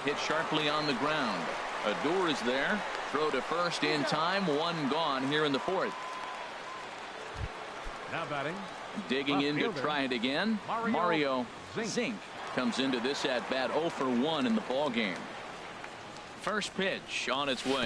Hit sharply on the ground. Odor is there. Throw to first in time. 1 gone here in the 4th. Now batting. Digging in to try it again. Mario Zink comes into this at bat 0 for 1 in the ball game. First pitch on its way.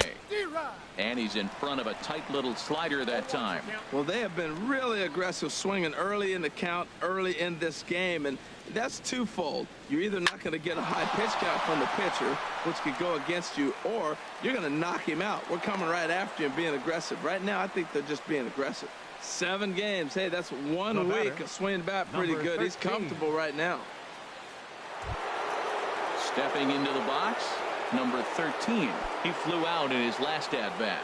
And he's in front of a tight little slider that time. Well, they have been really aggressive swinging early in the count, early in this game, and that's twofold. You're either not going to get a high pitch count from the pitcher, which could go against you, or you're going to knock him out. We're coming right after you and being aggressive. Right now, I think they're just being aggressive. 7 games. Hey, that's 1 week of swinging bat pretty good. 13. He's comfortable right now. Stepping into the box, number 13. He flew out in his last at bat.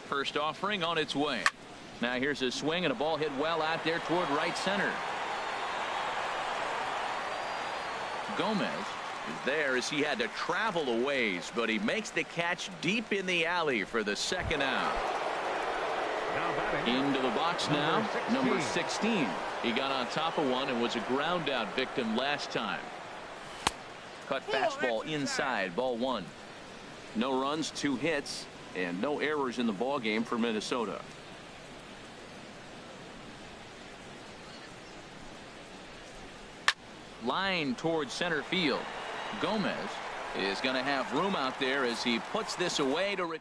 First offering on its way. Now here's a swing and a ball hit well out there toward right center. Gomez is there as he had to travel a ways, but he makes the catch deep in the alley for the 2nd out. Into the box now, number 16. He got on top of one and was a ground out victim last time. Cut fastball inside, ball 1. No runs, 2 hits, and no errors in the ball game for Minnesota. Line towards center field. Gomez is going to have room out there as he puts this away to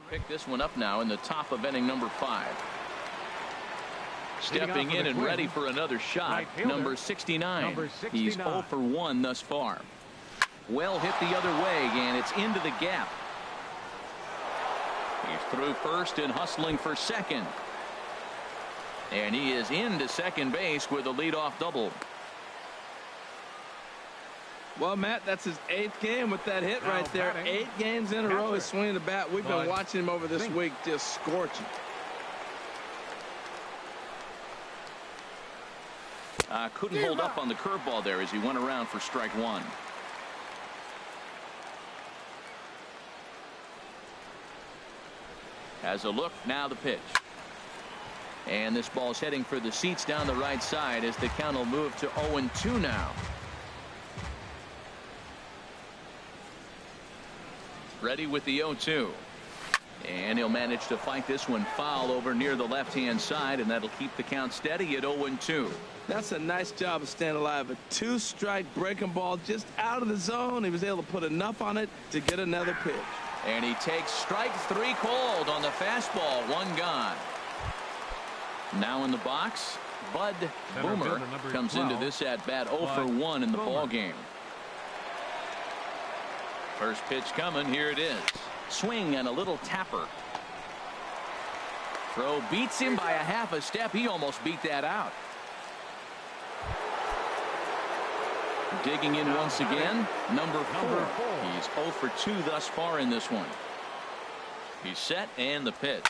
pick this one up now in the top of inning number 5. Stepping in and ready for another shot, number 69. He's 0 for 1 thus far. Well hit the other way, and it's into the gap. He's through first and hustling for second. And he is into second base with a leadoff double. Well, Matt, that's his 8th game with that hit right there. 8 games in a row he's swinging the bat. We've been watching him over this week just scorching. Couldn't hold up on the curveball there as he went around for strike 1. Has a look, now the pitch. And this ball's heading for the seats down the right side as the count will move to 0-2 now. Ready with the 0-2. And he'll manage to fight this one foul over near the left-hand side, and that'll keep the count steady at 0-2. That's a nice job of staying alive. A 2-strike breaking ball just out of the zone. He was able to put enough on it to get another pitch. And he takes strike 3 called on the fastball. 1 gone. Now in the box, Bud Boomer comes into this at bat 0 for 1 in the ball game. First pitch coming. Here it is. Swing and a little tapper. Throw beats him by a half a step. He almost beat that out. Digging in once again, number 4. He's 0 for 2 thus far in this one. He's set, and the pitch.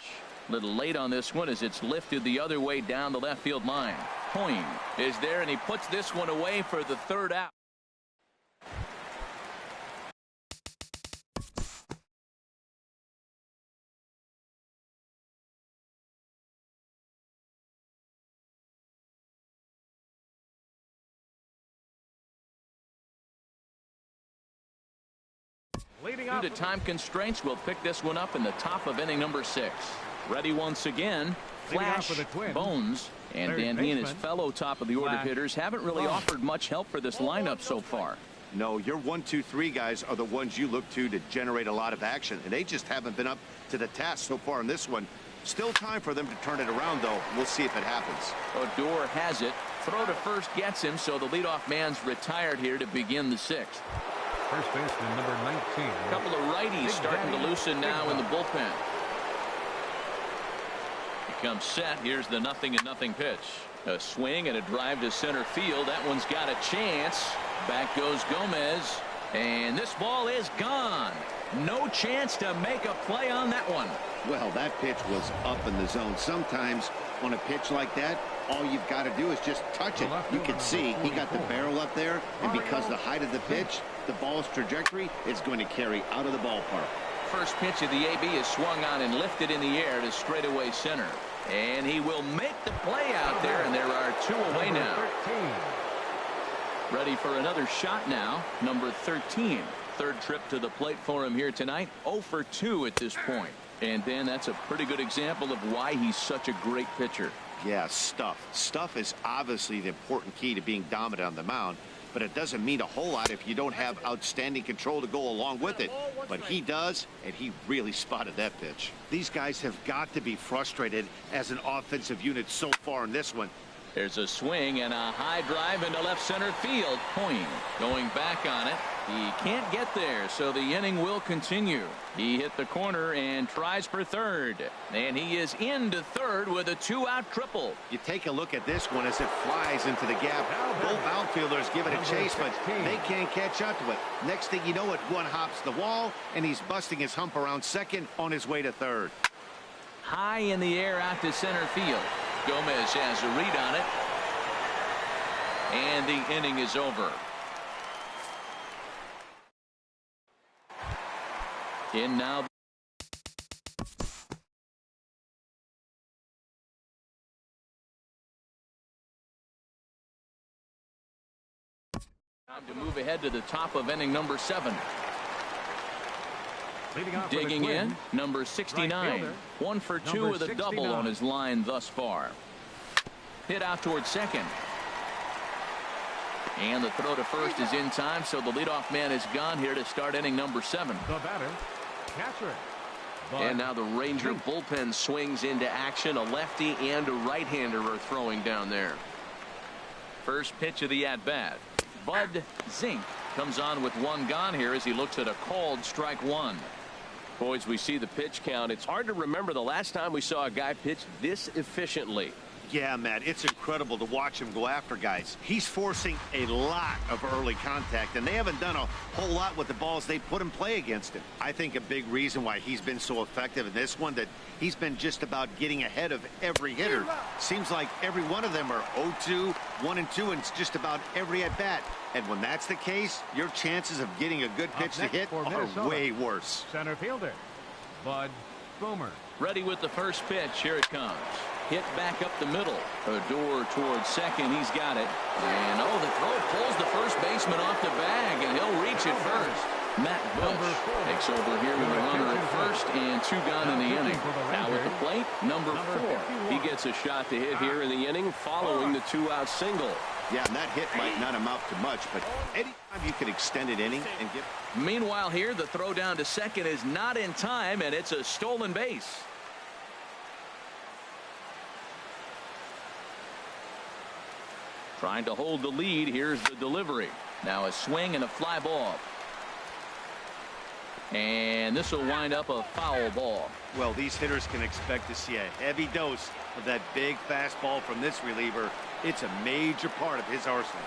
Little late on this one as it's lifted the other way down the left field line. Hoying is there, and he puts this one away for the 3rd out. Leading Due to time constraints, we'll pick this one up in the top of inning number 6. Ready once again, Flash Bones. And Dan, he and his fellow top of the order hitters haven't really offered much help for this lineup so far. No, your 1, 2, 3 guys are the ones you look to generate a lot of action, and they just haven't been up to the task so far in this one. Still time for them to turn it around, though. We'll see if it happens. Odor has it. Throw to first gets him, so the leadoff man's retired here to begin the 6th. First baseman number 19. A couple of righties starting to loosen now in the bullpen. He comes set. Here's the 0-0 pitch. A swing and a drive to center field. That one's got a chance. Back goes Gomez. And this ball is gone. No chance to make a play on that one. Well, that pitch was up in the zone. Sometimes on a pitch like that, all you've got to do is just touch it. You can see he got the barrel up there, and because of the height of the pitch, the ball's trajectory is going to carry out of the ballpark. First pitch of the AB is swung on and lifted in the air to straightaway center. And he will make the play out there, and there are 2 away now. Ready for another shot now, number 13. Third trip to the plate for him here tonight. 0 for 2 at this point. And Dan, that's a pretty good example of why he's such a great pitcher. Yeah, stuff. Stuff is obviously the important key to being dominant on the mound, but it doesn't mean a whole lot if you don't have outstanding control to go along with it. But he does, and he really spotted that pitch. These guys have got to be frustrated as an offensive unit so far in this one. There's a swing and a high drive into left center field. Coyne going back on it. He can't get there, so the inning will continue. He hit the corner and tries for third. And he is into third with a 2-out triple. You take a look at this one as it flies into the gap. Both outfielders give it a chase, but they can't catch up to it. Next thing you know, it one hops the wall, and he's busting his hump around second on his way to third. High in the air out to center field. Gomez has a read on it. And the inning is over. In now. Time to move ahead to the top of inning number 7. Digging in, number 69. 1 for 2 with a double on his line thus far. Hit out towards second. And the throw to first is in time, so the leadoff man is gone here to start inning number 7. The batter, catcher. And now the Ranger bullpen swings into action. A lefty and a right-hander are throwing down there. First pitch of the at-bat. Bud Zink comes on with 1 gone here as he looks at a called strike 1. Boys, we see the pitch count. It's hard to remember the last time we saw a guy pitch this efficiently. Yeah, Matt, it's incredible to watch him go after guys. He's forcing a lot of early contact, and they haven't done a whole lot with the balls they put in play against him. I think a big reason why he's been so effective in this one, that he's been just about getting ahead of every hitter. Seems like every one of them are 0-2, 1-2, and it's just about every at-bat. And when that's the case, your chances of getting a good pitch to hit are way worse. Center fielder, Bud Boomer. Ready with the first pitch. Here it comes. Hit back up the middle. Odor towards second. He's got it. And the throw pulls the first baseman off the bag, and he'll reach it first. Matt Bush takes over here with a runner at first and 2 gone in the inning. Now at the plate, number 4. He gets a shot to hit here in the inning following the 2-out single. Yeah, and that hit might not amount to much, but anytime you can extend an inning and get. Meanwhile here, the throw down to second is not in time, and it's a stolen base. Trying to hold the lead. Here's the delivery. Now a swing and a fly ball. And this will wind up a foul ball. Well, these hitters can expect to see a heavy dose of that big fastball from this reliever. It's a major part of his arsenal.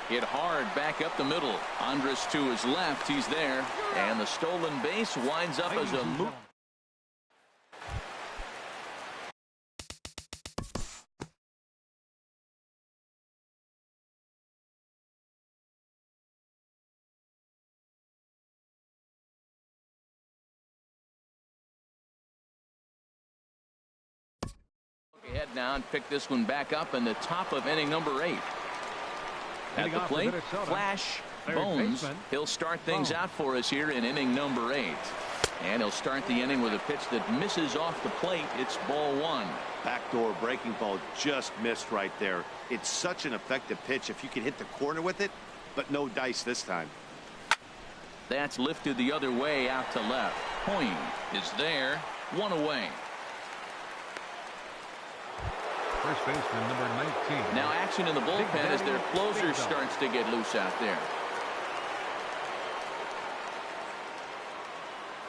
Hit hard back up the middle. Andrus to his left. He's there. And the stolen base winds up as a move. Head now and pick this one back up in the top of inning number 8. At the plate, Flash Bones. He'll start things out for us here in inning number 8. And he'll start the inning with a pitch that misses off the plate. It's ball 1. Backdoor breaking ball just missed right there. It's such an effective pitch if you can hit the corner with it, but no dice this time. That's lifted the other way out to left. Hoying is there. 1 away. First baseman number 19. Now action in the bullpen as their closer starts to get loose out there.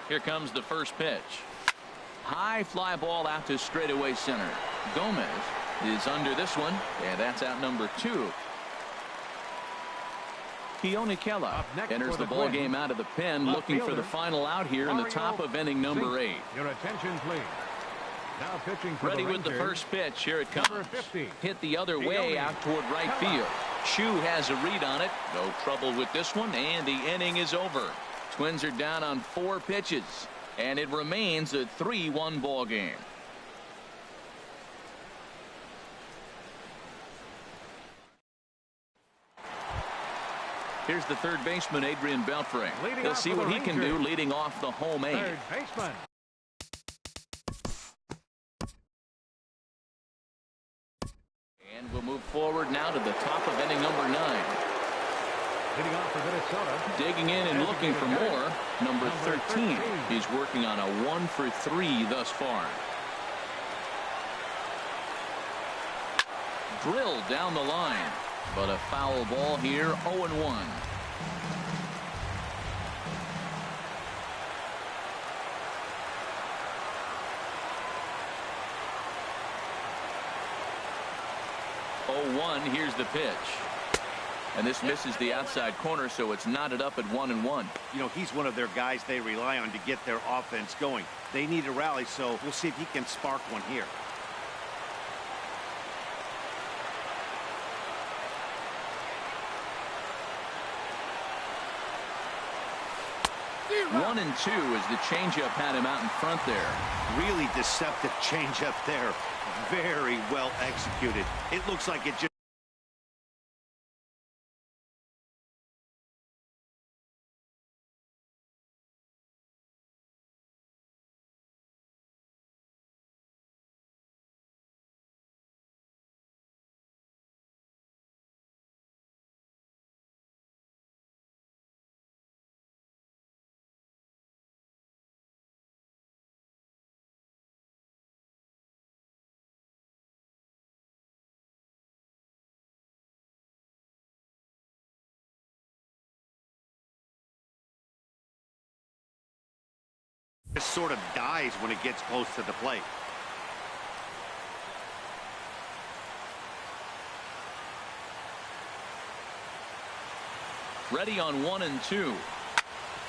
Here comes the first pitch. High fly ball out to straightaway center. Gomez is under this one, and that's out number 2. Keone Kela enters the ball game out of the pen, looking for the final out here in the top of inning number 8. Your attention, please. Now pitching for ready with the first pitch. Here it comes. Hit the other way out toward right field. Shu has a read on it. No trouble with this one, and the inning is over. Twins are down on 4 pitches, and it remains a 3-1 ball game. Here's the third baseman, Adrian Beltre. He'll see what he can do leading off the home 8. Third baseman. And we'll move forward now to the top of inning number 9. Leading off for Minnesota. Digging in and looking for more. Number 13. He's working on a 1 for 3 thus far. Drilled down the line, but a foul ball here. 0-1. Here's the pitch. And this misses the outside corner, so it's knotted up at 1-1. You know, he's one of their guys they rely on to get their offense going. They need a rally, so we'll see if he can spark one here. One and 2 as the changeup had him out in front there. Really deceptive changeup there. Very well executed. It looks like it just... sort of dies when it gets close to the plate. Ready on 1 and 2.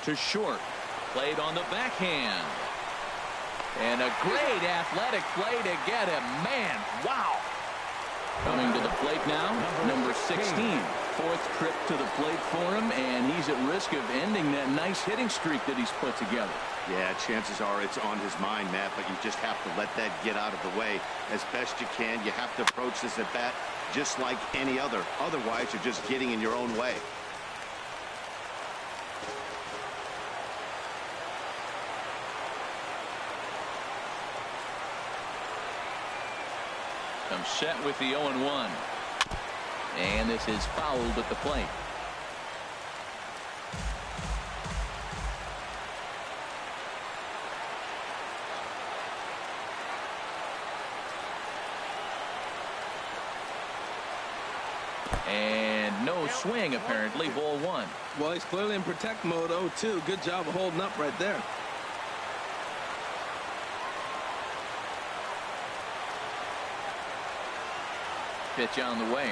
To short. Played on the backhand. And a great athletic play to get him. Man, wow. Coming to the plate now, number 16. 4th trip to the plate for him, and he's at risk of ending that nice hitting streak that he's put together. Yeah, chances are it's on his mind, Matt, but you just have to let that get out of the way as best you can. You have to approach this at bat just like any other. Otherwise, you're just getting in your own way. I'm set with the 0-1. And this is fouled at the plate. And no swing, apparently. Ball 1. Well, he's clearly in protect mode. 0-2. Good job of holding up right there. Pitch on the way.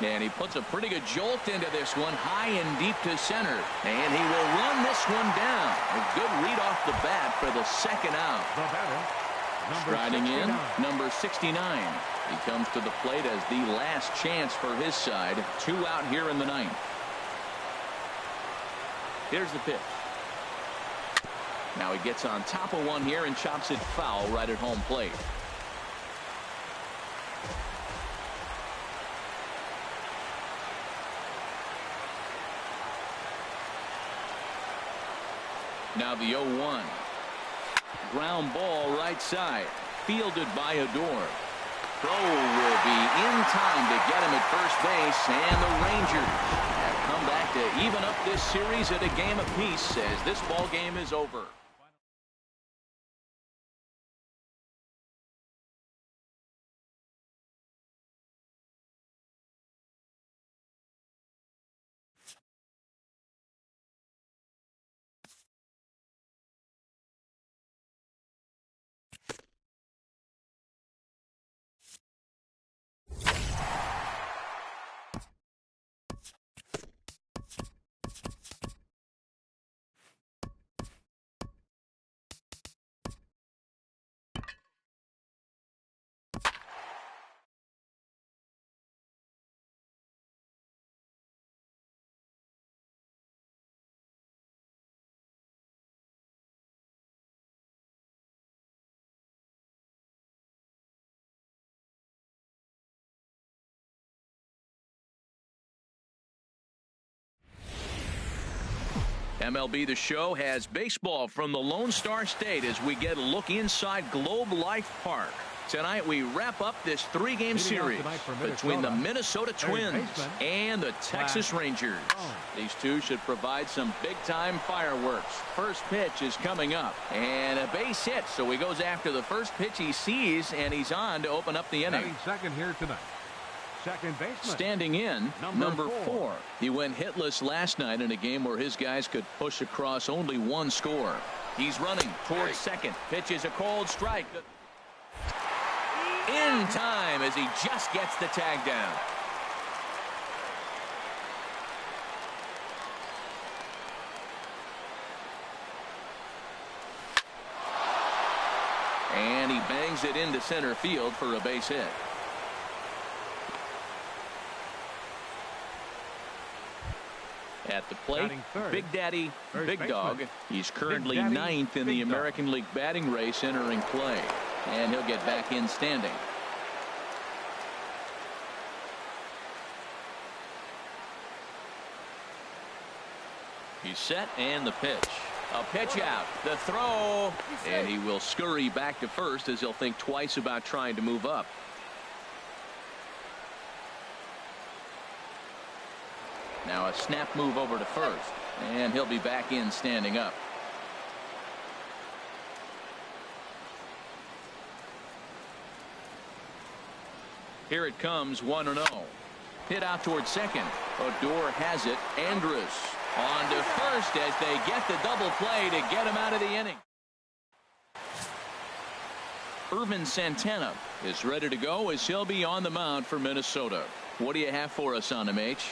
And he puts a pretty good jolt into this one, high and deep to center. And he will run this one down. A good read off the bat for the second out. The batter, striding in, number 69. He comes to the plate as the last chance for his side. 2 out here in the 9th. Here's the pitch. Now he gets on top of one here and chops it foul right at home plate. Now the 0-1. Ground ball right side. Fielded by Odor. Throw will be in time to get him at first base, and the Rangers have come back to even up this series at a game apiece as this ball game is over. MLB The Show has baseball from the Lone Star State as we get a look inside Globe Life Park. Tonight we wrap up this three-game series between the Minnesota Twins and the Texas Rangers. These two should provide some big-time fireworks. First pitch is coming up, and a base hit, so he goes after the first pitch he sees, and he's on to open up the inning. Second here tonight. Second baseman. Standing in, number 4. He went hitless last night in a game where his guys could push across only one score. He's running towards second. Pitch is a cold strike. In time as he just gets the tag down. And he bangs it into center field for a base hit. At the plate, Big Daddy, Big Dog. He's currently 9th in the American League batting race entering play. And he'll get back in standing. He's set, and the pitch. A pitch out. The throw. And he will scurry back to first as he'll think twice about trying to move up. Now a snap move over to first, and he'll be back in standing up. Here it comes, 1-0. Hit out towards second. Odor has it. Andrus on to first as they get the double play to get him out of the inning. Ervin Santana is ready to go as he'll be on the mound for Minnesota. What do you have for us on him, H?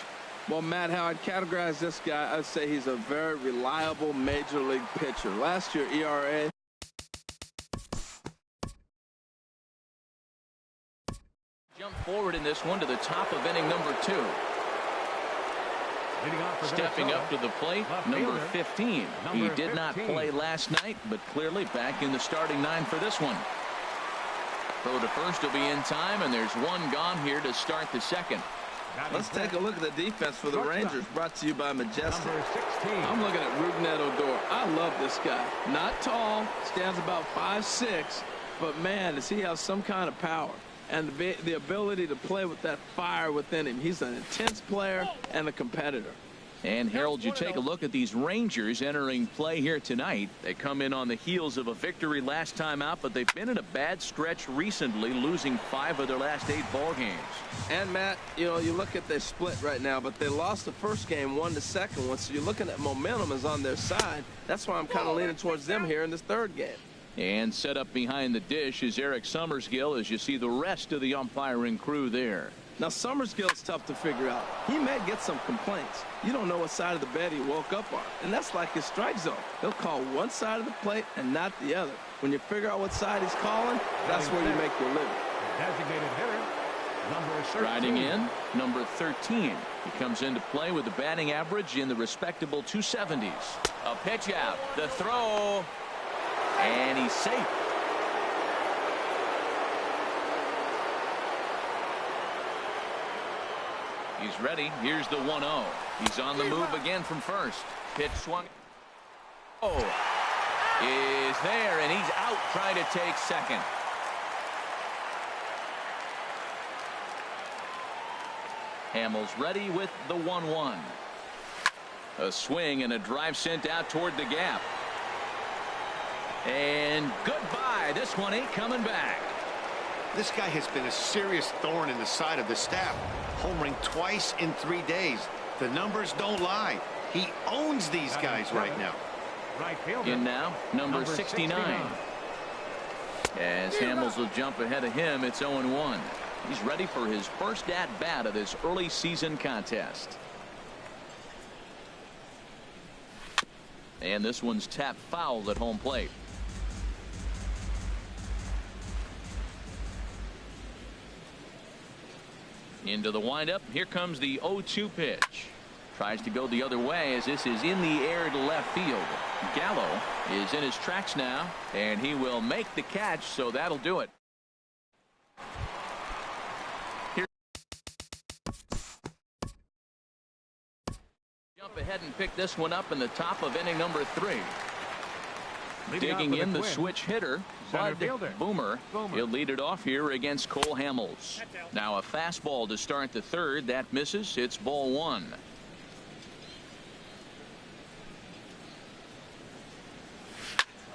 Well, Matt, how I'd categorize this guy, I'd say he's a very reliable major league pitcher. Last year, ERA. Jump forward in this one to the top of inning number 2. Stepping up to the plate, number 15. He did not play last night, but clearly back in the starting 9 for this one. Throw to first will be in time, and there's one gone here to start the second. Let's take a look at the defense for the Rangers, brought to you by Majestic. I'm looking at Rougned Odor. I love this guy. Not tall, stands about 5'6", but man, does he have some kind of power and the ability to play with that fire within him. He's an intense player and a competitor. And Harold, you take a look at these Rangers entering play here tonight. They come in on the heels of a victory last time out, but they've been in a bad stretch recently, losing 5 of their last 8 ball games. And Matt, you know, you look at their split right now, but they lost the first game, won the second one, so you're looking at momentum is on their side. That's why I'm kind of leaning towards them here in this third game. And set up behind the dish is Eric Summersgill as you see the rest of the umpiring crew there. Now, Summersgill's tough to figure out. He may get some complaints. You don't know what side of the bed he woke up on, and that's like his strike zone. He'll call one side of the plate and not the other. When you figure out what side he's calling, that's where you make your living. Designated hitter, number 13. Riding in, number 13. He comes into play with a batting average in the respectable 270s. A pitch out, the throw, and he's safe. He's ready. Here's the 1-0. He's on the move again from first. Pitch swung. Is there, and he's out trying to take second. Hamels ready with the 1-1. A swing and a drive sent out toward the gap. And goodbye. This one ain't coming back. This guy has been a serious thorn in the side of the staff. Homering twice in 3 days. The numbers don't lie. He owns these guys right now. Right fielder. In now, number 69. As Hamels will jump ahead of him, it's 0-1. He's ready for his first at-bat of this early season contest. And this one's tapped foul at home plate. Into the windup. Here comes the 0-2 pitch. Tries to go the other way as this is in the air to left field. Gallo is in his tracks now, and he will make the catch, so that'll do it. Here, jump ahead and pick this one up in the top of inning number 3. Digging in the switch hitter, Bud Boomer. He'll lead it off here against Cole Hamels. Now a fastball to start the third. That misses. It's ball 1.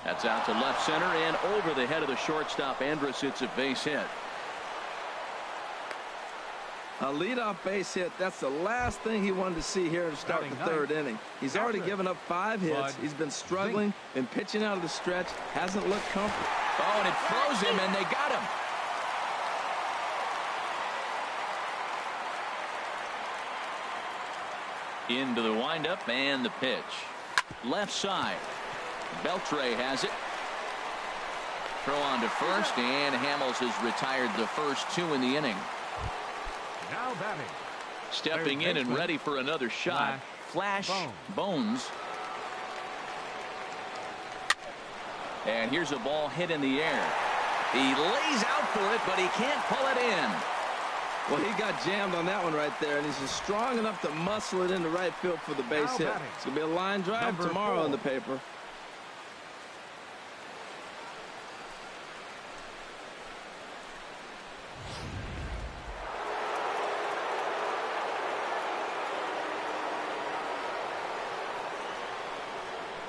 That's out to left center and over the head of the shortstop. Andrus. It's a base hit. A leadoff base hit. That's the last thing he wanted to see here to start the third inning. He's already given up 5 hits. He's been struggling and pitching out of the stretch. Hasn't looked comfortable. Oh, and it froze him, and they got him. Into the windup and the pitch. Left side. Beltre has it. Throw on to first, and Hamels has retired the first 2 in the inning. Now batting. Stepping in and ready for another shot. Flash Bones. And here's a ball hit in the air. He lays out for it, but he can't pull it in. Well, he got jammed on that one right there, and he's just strong enough to muscle it into right field for the base hit. It's going to be a line drive tomorrow in the paper.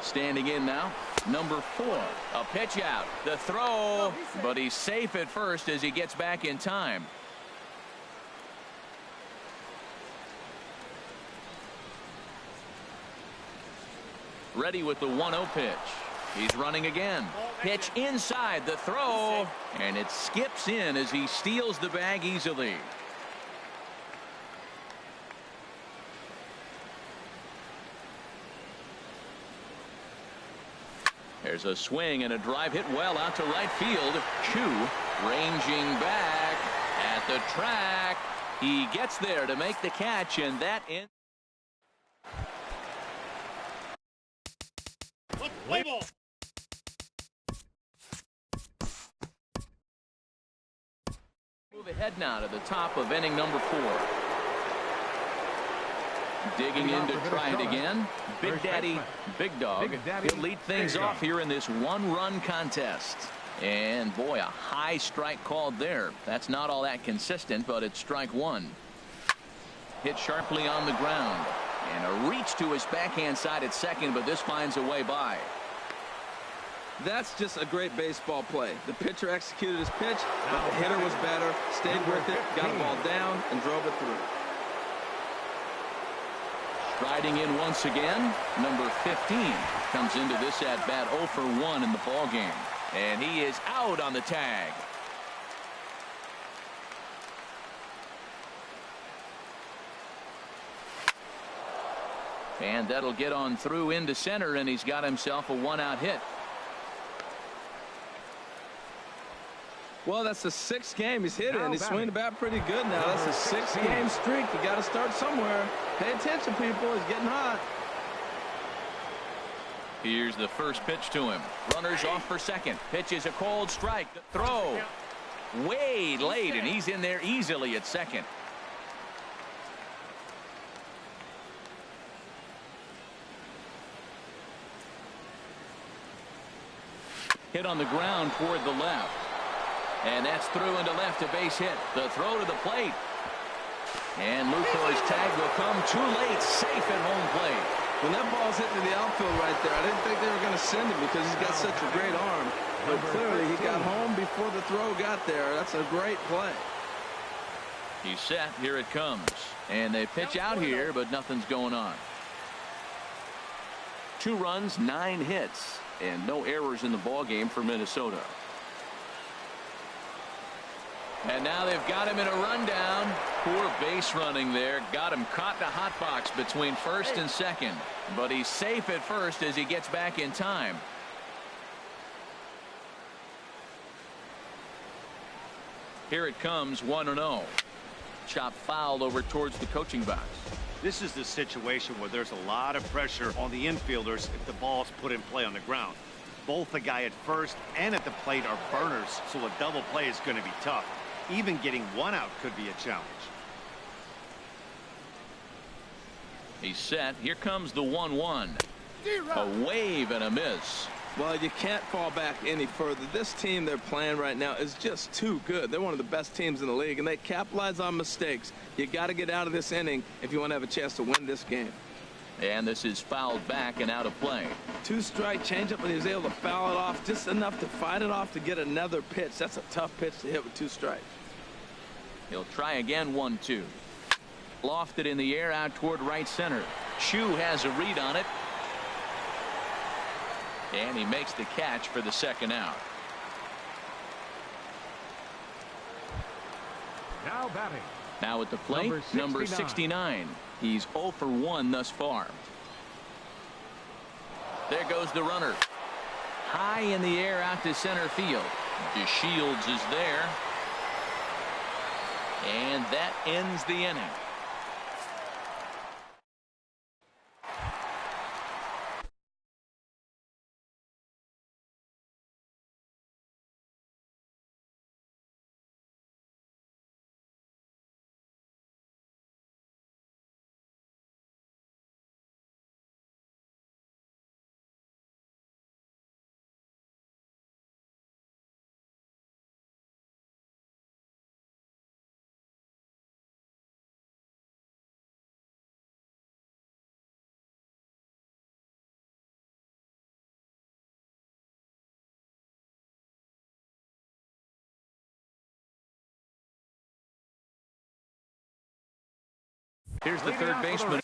Standing in now, number 4. A pitch out. The throw, but he's safe at first as he gets back in time. Ready with the 1-0 pitch. He's running again. Pitch inside, the throw, and it skips in as he steals the bag easily. There's a swing and a drive hit well out to right field. Chu ranging back at the track. He gets there to make the catch, and that ends. Move ahead now to the top of inning number 4. Digging in to try it again. Big Daddy, Big Dog. He'll lead things off here in this 1-run contest. And boy, a high strike called there. That's not all that consistent, but it's strike 1. Hit sharply on the ground. And a reach to his backhand side at second, but this finds a way by. That's just a great baseball play. The pitcher executed his pitch, but the hitter was better, stayed with it, got the ball down, and drove it through. Striding in once again, number 15 comes into this at-bat 0 for 1 in the ball game, and he is out on the tag. And that'll get on through into center, and he's got himself a 1-out hit. Well, that's the 6th game he's hit in. He's swinging the bat pretty good now. That's a 6-game streak. You got to start somewhere. Pay attention, people. He's getting hot. Here's the first pitch to him. Runners off for second. Pitch is a cold strike. The throw way late, and he's in there easily at second. Hit on the ground toward the left. And that's through into left, a base hit. The throw to the plate. And Lucroy's tag will come too late, safe at home plate. When that ball's hitting the outfield right there, I didn't think they were going to send him because he's got such a great arm. But clearly he got home before the throw got there. That's a great play. He's set. Here it comes. And they pitch out here, but nothing's going on. 2 runs, 9 hits, and no errors in the ball game for Minnesota. And now they've got him in a rundown. Poor base running there. Got him caught in a hot box between first and second. But he's safe at first as he gets back in time. Here it comes, 1-0. Chop fouled over towards the coaching box. This is the situation where there's a lot of pressure on the infielders if the ball's put in play on the ground. Both the guy at first and at the plate are burners, so a double play is going to be tough. Even getting one out could be a challenge. He's set. Here comes the 1-1. A wave and a miss. Well, you can't fall back any further. This team they're playing right now is just too good. They're one of the best teams in the league, and they capitalize on mistakes. You got to get out of this inning if you want to have a chance to win this game. And this is fouled back and out of play. 2-strike changeup, and he was able to foul it off just enough to fight it off to get another pitch. That's a tough pitch to hit with 2 strikes. He'll try again, 1-2. Lofted in the air out toward right center. Chu has a read on it. And he makes the catch for the second out. Now batting. Now at the plate, number 69. He's 0 for 1 thus far. There goes the runner. High in the air out to center field. DeShields is there. And that ends the inning. Here's the third baseman.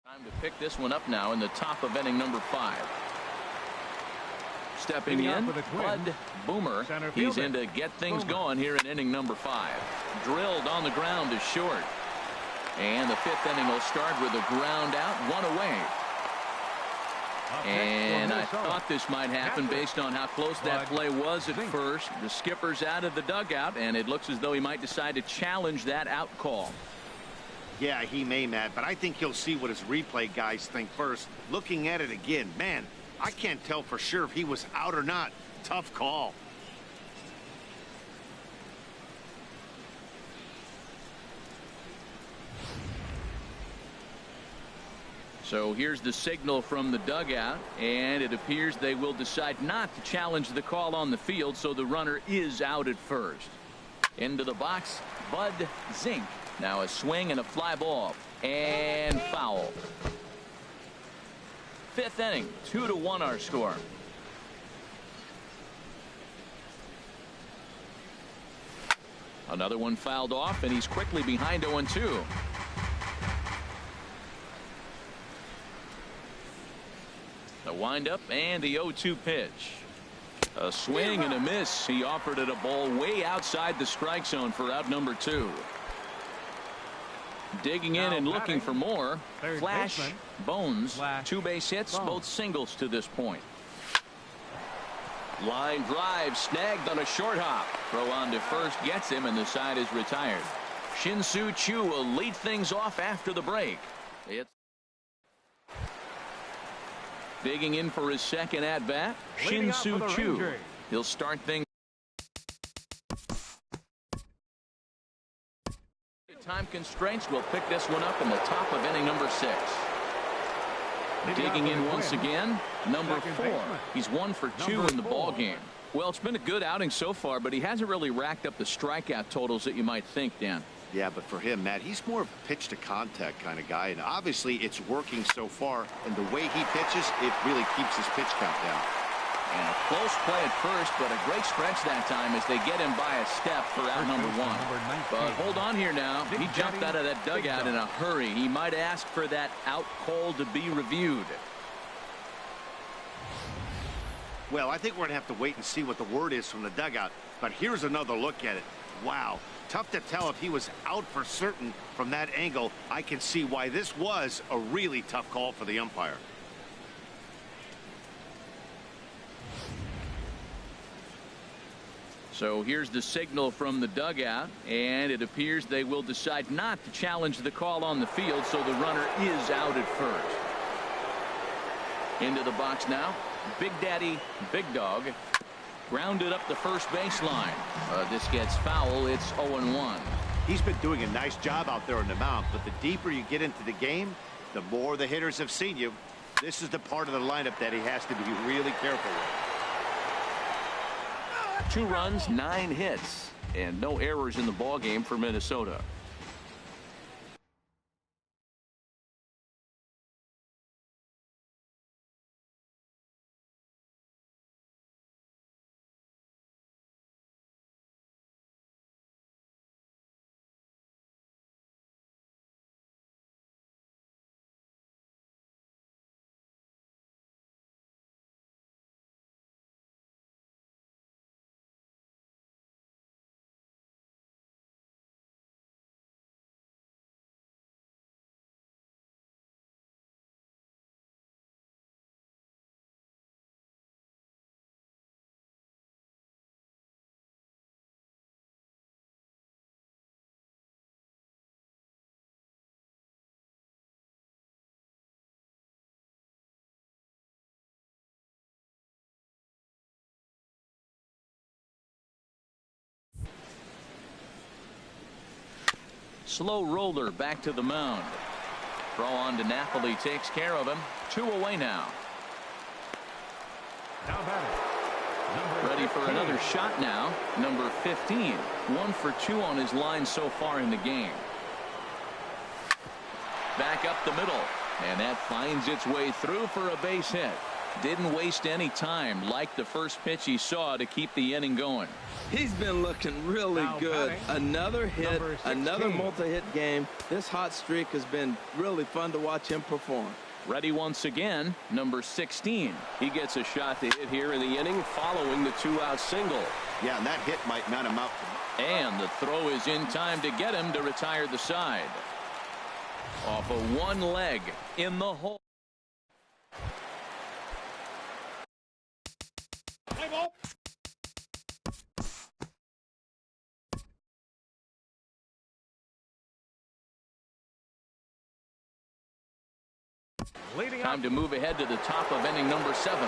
Time to pick this one up now in the top of inning number 5. Stepping in, Bud Boomer. He's in to get things going here in inning number 5. Drilled on the ground to short. And the 5th inning will start with a ground out, 1 away. And I thought this might happen based on how close that play was at first. The skipper's out of the dugout, and it looks as though he might decide to challenge that out call. Yeah, he may, Matt, but I think he'll see what his replay guys think first. Looking at it again, man, I can't tell for sure if he was out or not. Tough call. So here's the signal from the dugout, and it appears they will decide not to challenge the call on the field, so the runner is out at first. Into the box, Bud Zink. Now a swing and a fly ball, and foul. 5th inning, 2-1 our score. Another one fouled off, and he's quickly behind 0-2. The windup and the 0-2 pitch. A swing and a miss. He offered it a ball way outside the strike zone for out number 2. Digging in and looking for more. Flash Bones. 2 base hits, both singles to this point. Line drive snagged on a short hop. Throw on to first gets him, and the side is retired. Shin-Soo Choo will lead things off after the break. It's digging in for his second at bat, Shin-Soo Choo. He'll start things. time constraints, we'll pick this one up in the top of inning number 6. Digging in once again, number 4. He's 1 for 2 in the ball game. Well, it's been a good outing so far, but he hasn't really racked up the strikeout totals that you might think, Dan. Yeah, but for him, Matt, he's more of a pitch to contact kind of guy, and obviously it's working so far, and the way he pitches, it really keeps his pitch count down. And a close play at first, but a great stretch that time as they get him by a step for out number 1. But hold on here now. He jumped out of that dugout in a hurry. He might ask for that out call to be reviewed. Well, I think we're going to have to wait and see what the word is from the dugout. But here's another look at it. Wow. Tough to tell if he was out for certain from that angle. I can see why this was a really tough call for the umpire. So here's the signal from the dugout, and it appears they will decide not to challenge the call on the field, so the runner is out at first. Into the box now. Big Daddy, Big Dog, grounded up the first baseline. This gets foul. It's 0-1. He's been doing a nice job out there on the mound, but the deeper you get into the game, the more the hitters have seen you. This is the part of the lineup that he has to be really careful with. 2 runs, 9 hits, and no errors in the ball game for Minnesota. Slow roller back to the mound. Throw on to Napoli takes care of him. 2 away now. Ready for another shot now. Number 15. 1 for 2 on his line so far in the game. Back up the middle. And that finds its way through for a base hit. Didn't waste any time like the first pitch he saw to keep the inning going. He's been looking really good. Another hit, another multi-hit game. This hot streak has been really fun to watch him perform. Ready once again, number 16. He gets a shot to hit here in the inning following the 2-out single. Yeah, and that hit might not amount. And the throw is in time to get him to retire the side. Off of one leg in the hole. Time to move ahead to the top of inning number 7.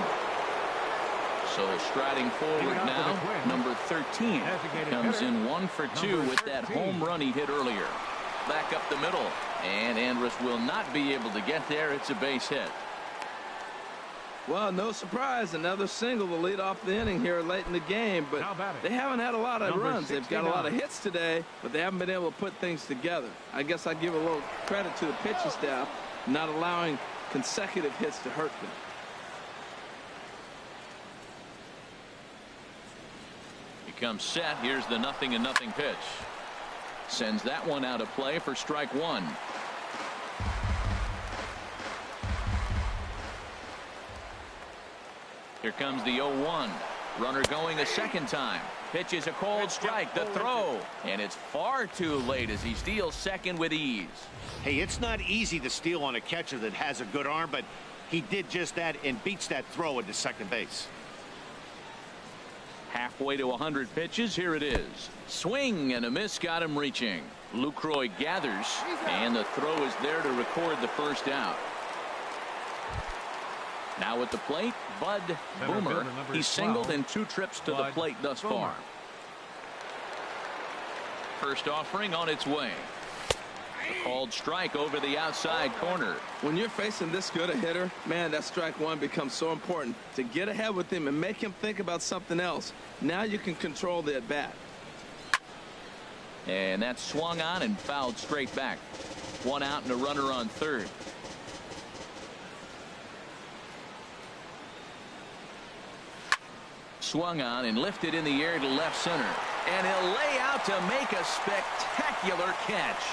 So striding forward now, number 13 comes in 1 for 2 with that home run he hit earlier. Back up the middle, and Andrus will not be able to get there. It's a base hit. Well, no surprise, another single to lead off the inning here late in the game, but they haven't had a lot of runs. They've got a lot of hits today, but they haven't been able to put things together. I guess I give a little credit to the pitching staff, not allowing consecutive hits to hurt them. He comes set. Here's the 0-0 pitch. Sends that one out of play for strike 1. Here comes the 0-1. Runner going a second time. Pitch is a cold strike. The throw. And it's far too late as he steals second with ease. Hey, it's not easy to steal on a catcher that has a good arm, but he did just that and beats that throw into second base. Halfway to 100 pitches. Here it is. Swing and a miss got him reaching. Lucroy gathers, and the throw is there to record the first out. Now at the plate, Bud Boomer. He's singled in 2 trips to the plate thus far. First offering on its way. called strike over the outside corner. When you're facing this good a hitter, man, that strike one becomes so important to get ahead with him and make him think about something else. Now you can control the at bat. And that's swung on and fouled straight back. One out and a runner on third. Swung on and lifted in the air to left center. And he'll lay out to make a spectacular catch.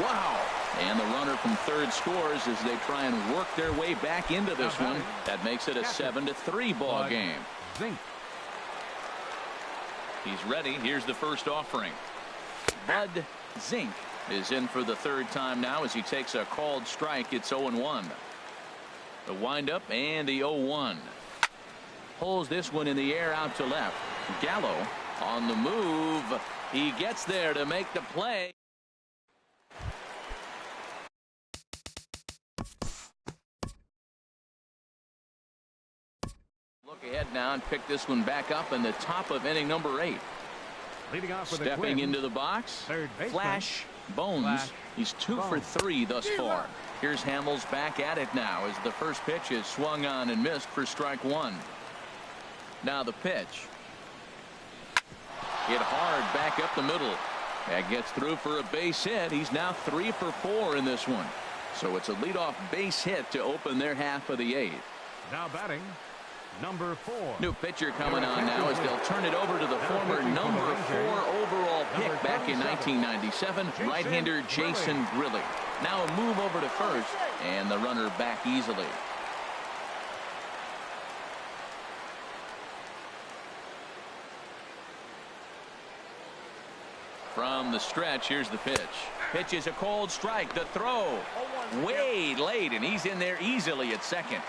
Wow. And the runner from third scores as they try and work their way back into this one. That makes it a 7-3 ball game. He's ready. Here's the first offering. Bud Zink is in for the third time now as he takes a called strike. It's 0-1. The windup and the 0-1. Pulls this one in the air out to left. Gallo on the move. He gets there to make the play. Look ahead now and pick this one back up in the top of inning number 8. Leading off with stepping into the box. Flash Bones. He's 2 for 3 thus far. Here's Hamels back at it now as the first pitch is swung on and missed for strike one. Now the pitch. Hit hard back up the middle. That gets through for a base hit. He's now 3 for 4 in this one. So it's a leadoff base hit to open their half of the 8th. Now batting, number 4. New pitcher coming on now as they'll turn it over to the former number 4 overall pick back in 1997, right-hander Jason Grilli. Now a move over to first, and the runner back easily. From the stretch, here's the pitch. Pitch is a cold strike. The throw way late, and he's in there easily at second.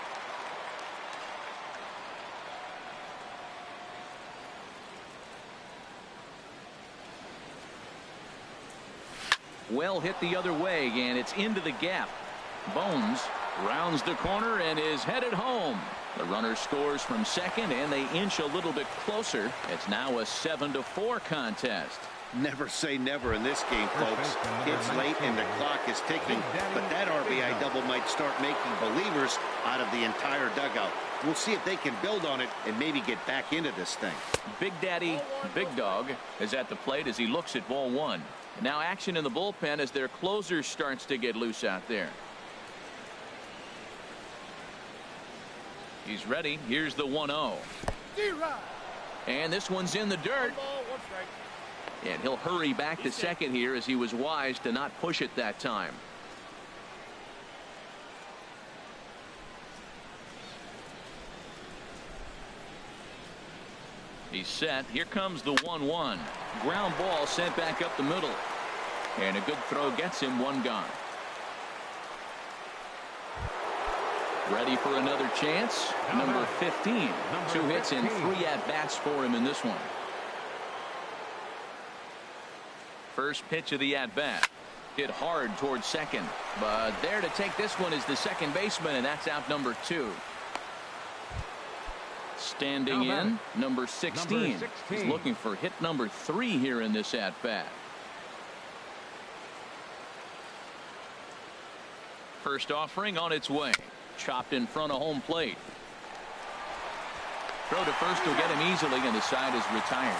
Well hit the other way, and it's into the gap. Bones rounds the corner and is headed home. The runner scores from second, and they inch a little bit closer. It's now a 7-4 contest. Never say never in this game, folks. It's late and the clock is ticking, but that RBI double might start making believers out of the entire dugout. We'll see if they can build on it and maybe get back into this thing. Big Daddy Big Dog is at the plate as he looks at ball one. Now action in the bullpen as their closer starts to get loose out there. He's ready. Here's the 1-0. And this one's in the dirt. And he'll hurry back to second here as he was wise to not push it that time. He's set. Here comes the 1-1. Ground ball sent back up the middle. And a good throw gets him one gone. Ready for another chance. Number 15. 2 hits and 3 at-bats for him in this one. First pitch of the at-bat. Hit hard towards second. But there to take this one is the second baseman, and that's out number 2. Standing in, number 16. He's looking for hit number 3 here in this at-bat. First offering on its way. Chopped in front of home plate. Throw to first will get him easily, and the side is retired.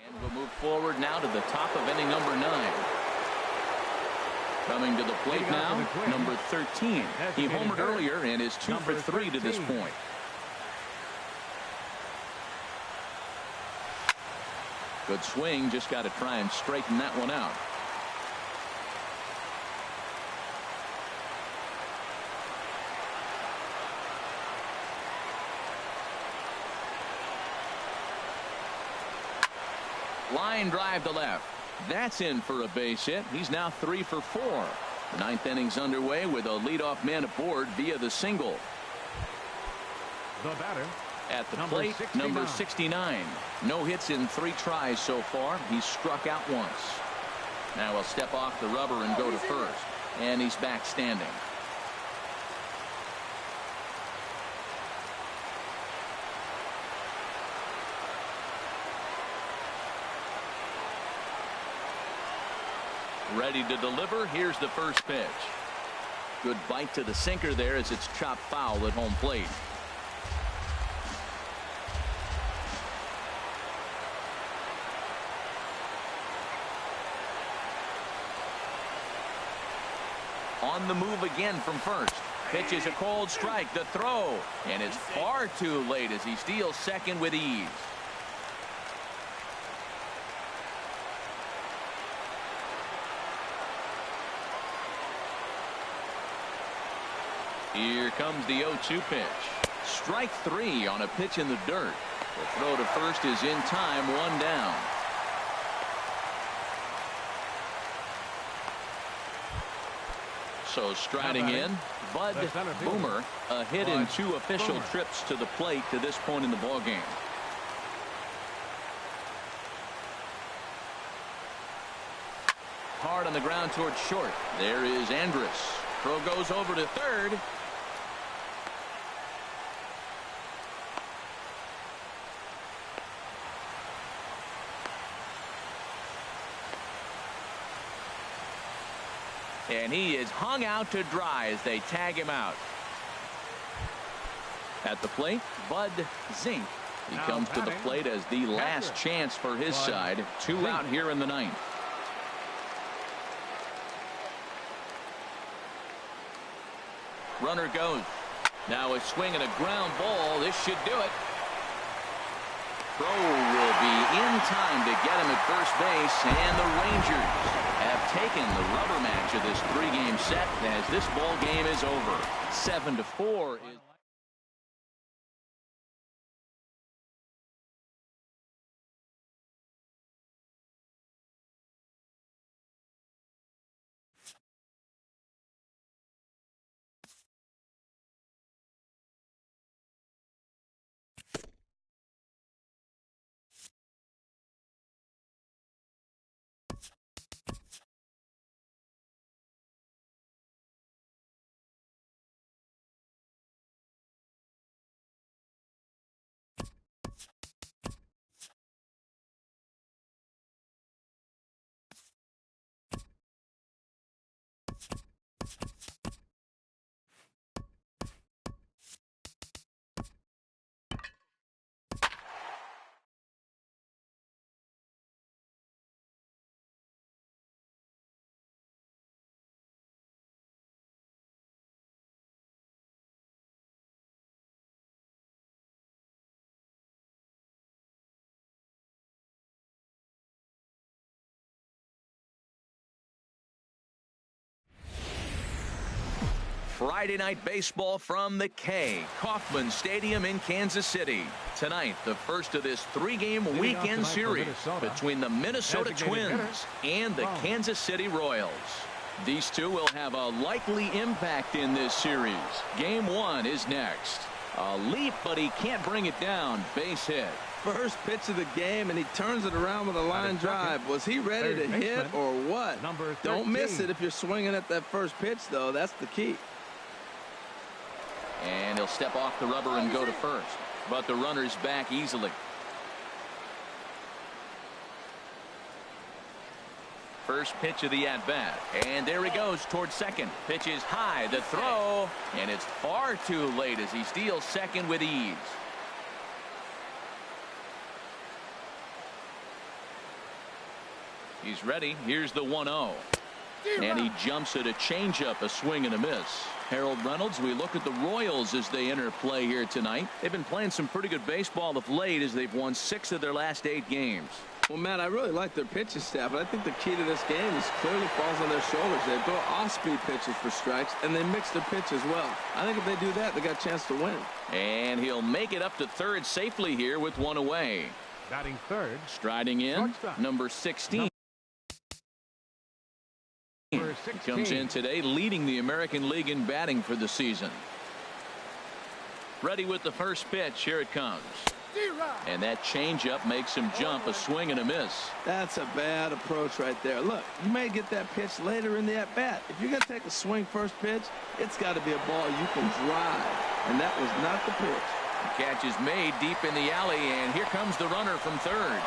And we'll move forward now to the top of inning number 9. Coming to the plate now, number 13. He homered earlier and is 2 for 3 to this point. Good swing, just got to try and straighten that one out. Line drive to left. That's in for a base hit. He's now 3 for 4. The 9th inning's underway with a leadoff man aboard via the single. The batter. At the plate, number 69. No hits in 3 tries so far. He's struck out once. Now he'll step off the rubber and go to first. And he's back standing. Ready to deliver. Here's the first pitch. Good bite to the sinker there as it's chopped foul at home plate. On the move again from first. Pitch is a cold strike. The throw. And it's far too late as he steals second with ease. Here comes the 0-2 pitch. Strike three on a pitch in the dirt. The throw to first is in time, one down. So striding in, Bud Boomer, a hit in 2 official trips to the plate to this point in the ballgame. Hard on the ground towards short. There is Andrus. Throw goes over to third. And he is hung out to dry as they tag him out. At the plate, Bud Zink. He comes to the plate as the last chance for his side. 2 out here in the 9th. Runner goes. Now a swing and a ground ball. This should do it. Throw will be in time to get him at first base, and the Rangers have taken the rubber match of this 3-game set as this ball game is over. 7-4 is Friday night baseball from the K. Kauffman Stadium in Kansas City. Tonight, the first of this 3-game weekend series between the Minnesota Twins and the Kansas City Royals. These two will have a likely impact in this series. Game 1 is next. A leap, but he can't bring it down. Base hit. First pitch of the game, and he turns it around with a line drive. Was he ready to hit or what? Don't miss it if you're swinging at that first pitch, though. That's the key. And he'll step off the rubber and go to first. But the runner's back easily. First pitch of the at-bat. And there he goes towards second. Pitch is high. The throw. And it's far too late as he steals second with ease. He's ready. Here's the 1-0. And he jumps at a changeup, a swing and a miss. Harold Reynolds, we look at the Royals as they enter play here tonight. They've been playing some pretty good baseball of late as they've won 6 of their last 8 games. Well, Matt, I really like their pitching staff, but I think the key to this game is clearly falls on their shoulders. They throw off-speed pitches for strikes, and they mix their pitch as well. I think if they do that, they got a chance to win. And he'll make it up to third safely here with 1 away. Batting third. Striding in, number 16. He comes in today leading the American League in batting for the season. Ready with the first pitch. Here it comes. And that changeup makes him jump, a swing and a miss. That's a bad approach right there. Look, you may get that pitch later in the at-bat. If you're going to take a swing first pitch, it's got to be a ball you can drive. And that was not the pitch. The catch is made deep in the alley, and here comes the runner from third.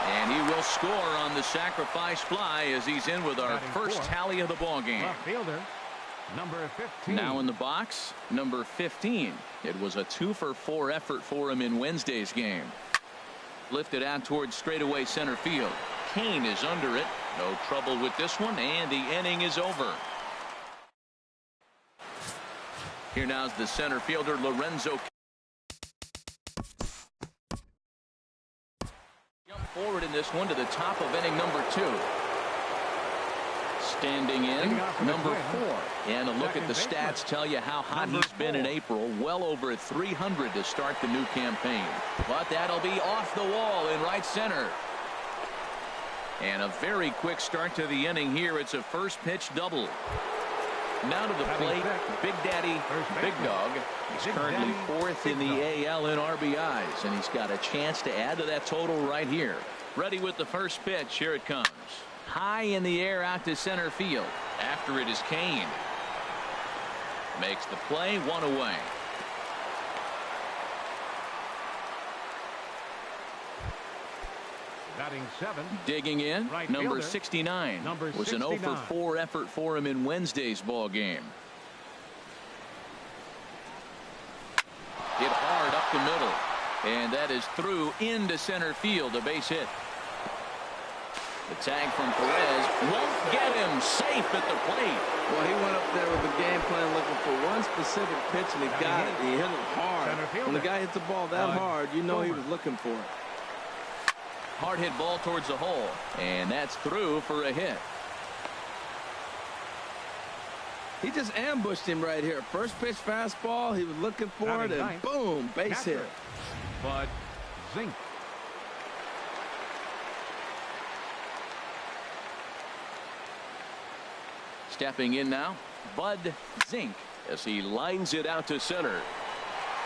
And he will score on the sacrifice fly as he's in with our first tally of the ball game. Left fielder, number 15. Now in the box, number 15. It was a 2-for-4 effort for him in Wednesday's game. Lifted out towards straightaway center field. Kane is under it. No trouble with this one, and the inning is over. Here now's the center fielder, Lorenzo. Jump forward in this one to the top of inning number 2. Standing in, number 4. And a look at the stats tell you how hot he's been in April. Well over 300 to start the new campaign. But that'll be off the wall in right center. And a very quick start to the inning here. It's a first pitch double. Now to the plate, Big Daddy, Big Dog. He's currently 4th in the AL in RBIs, and he's got a chance to add to that total right here. Ready with the first pitch. Here it comes. High in the air out to center field. After it is Kane. Makes the play, 1 away. Batting 7. Digging in, Right number fielder, 69. Number was an 0-for-4 effort for him in Wednesday's ball game. Hit hard up the middle. And that is through into center field, a base hit. The tag from Perez won't get him. Safe at the plate. Well, he went up there with the game plan looking for one specific pitch, and he got it. He hit it hard. When the guy hits the ball that hard, you know he was looking for it. Hard hit ball towards the hole, and that's through for a hit. He just ambushed him right here. First pitch fastball, he was looking for it, and boom, base hit. Bud Zink. Stepping in now, Bud Zink, as he lines it out to center.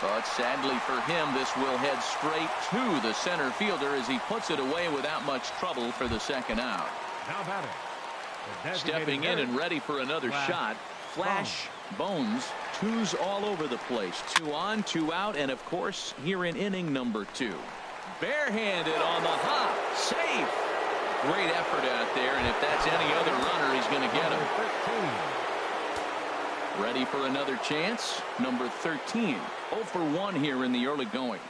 But sadly for him, this will head straight to the center fielder as he puts it away without much trouble for the second out. Now batting. Stepping in and ready for another shot. Flash Bones. 2s all over the place. 2 on, 2 out, and of course here in inning number 2. Barehanded on the hop. Safe. Great effort out there, and if that's any other runner, he's going to get him. Ready for another chance. Number 13. 0-for-1 here in the early going.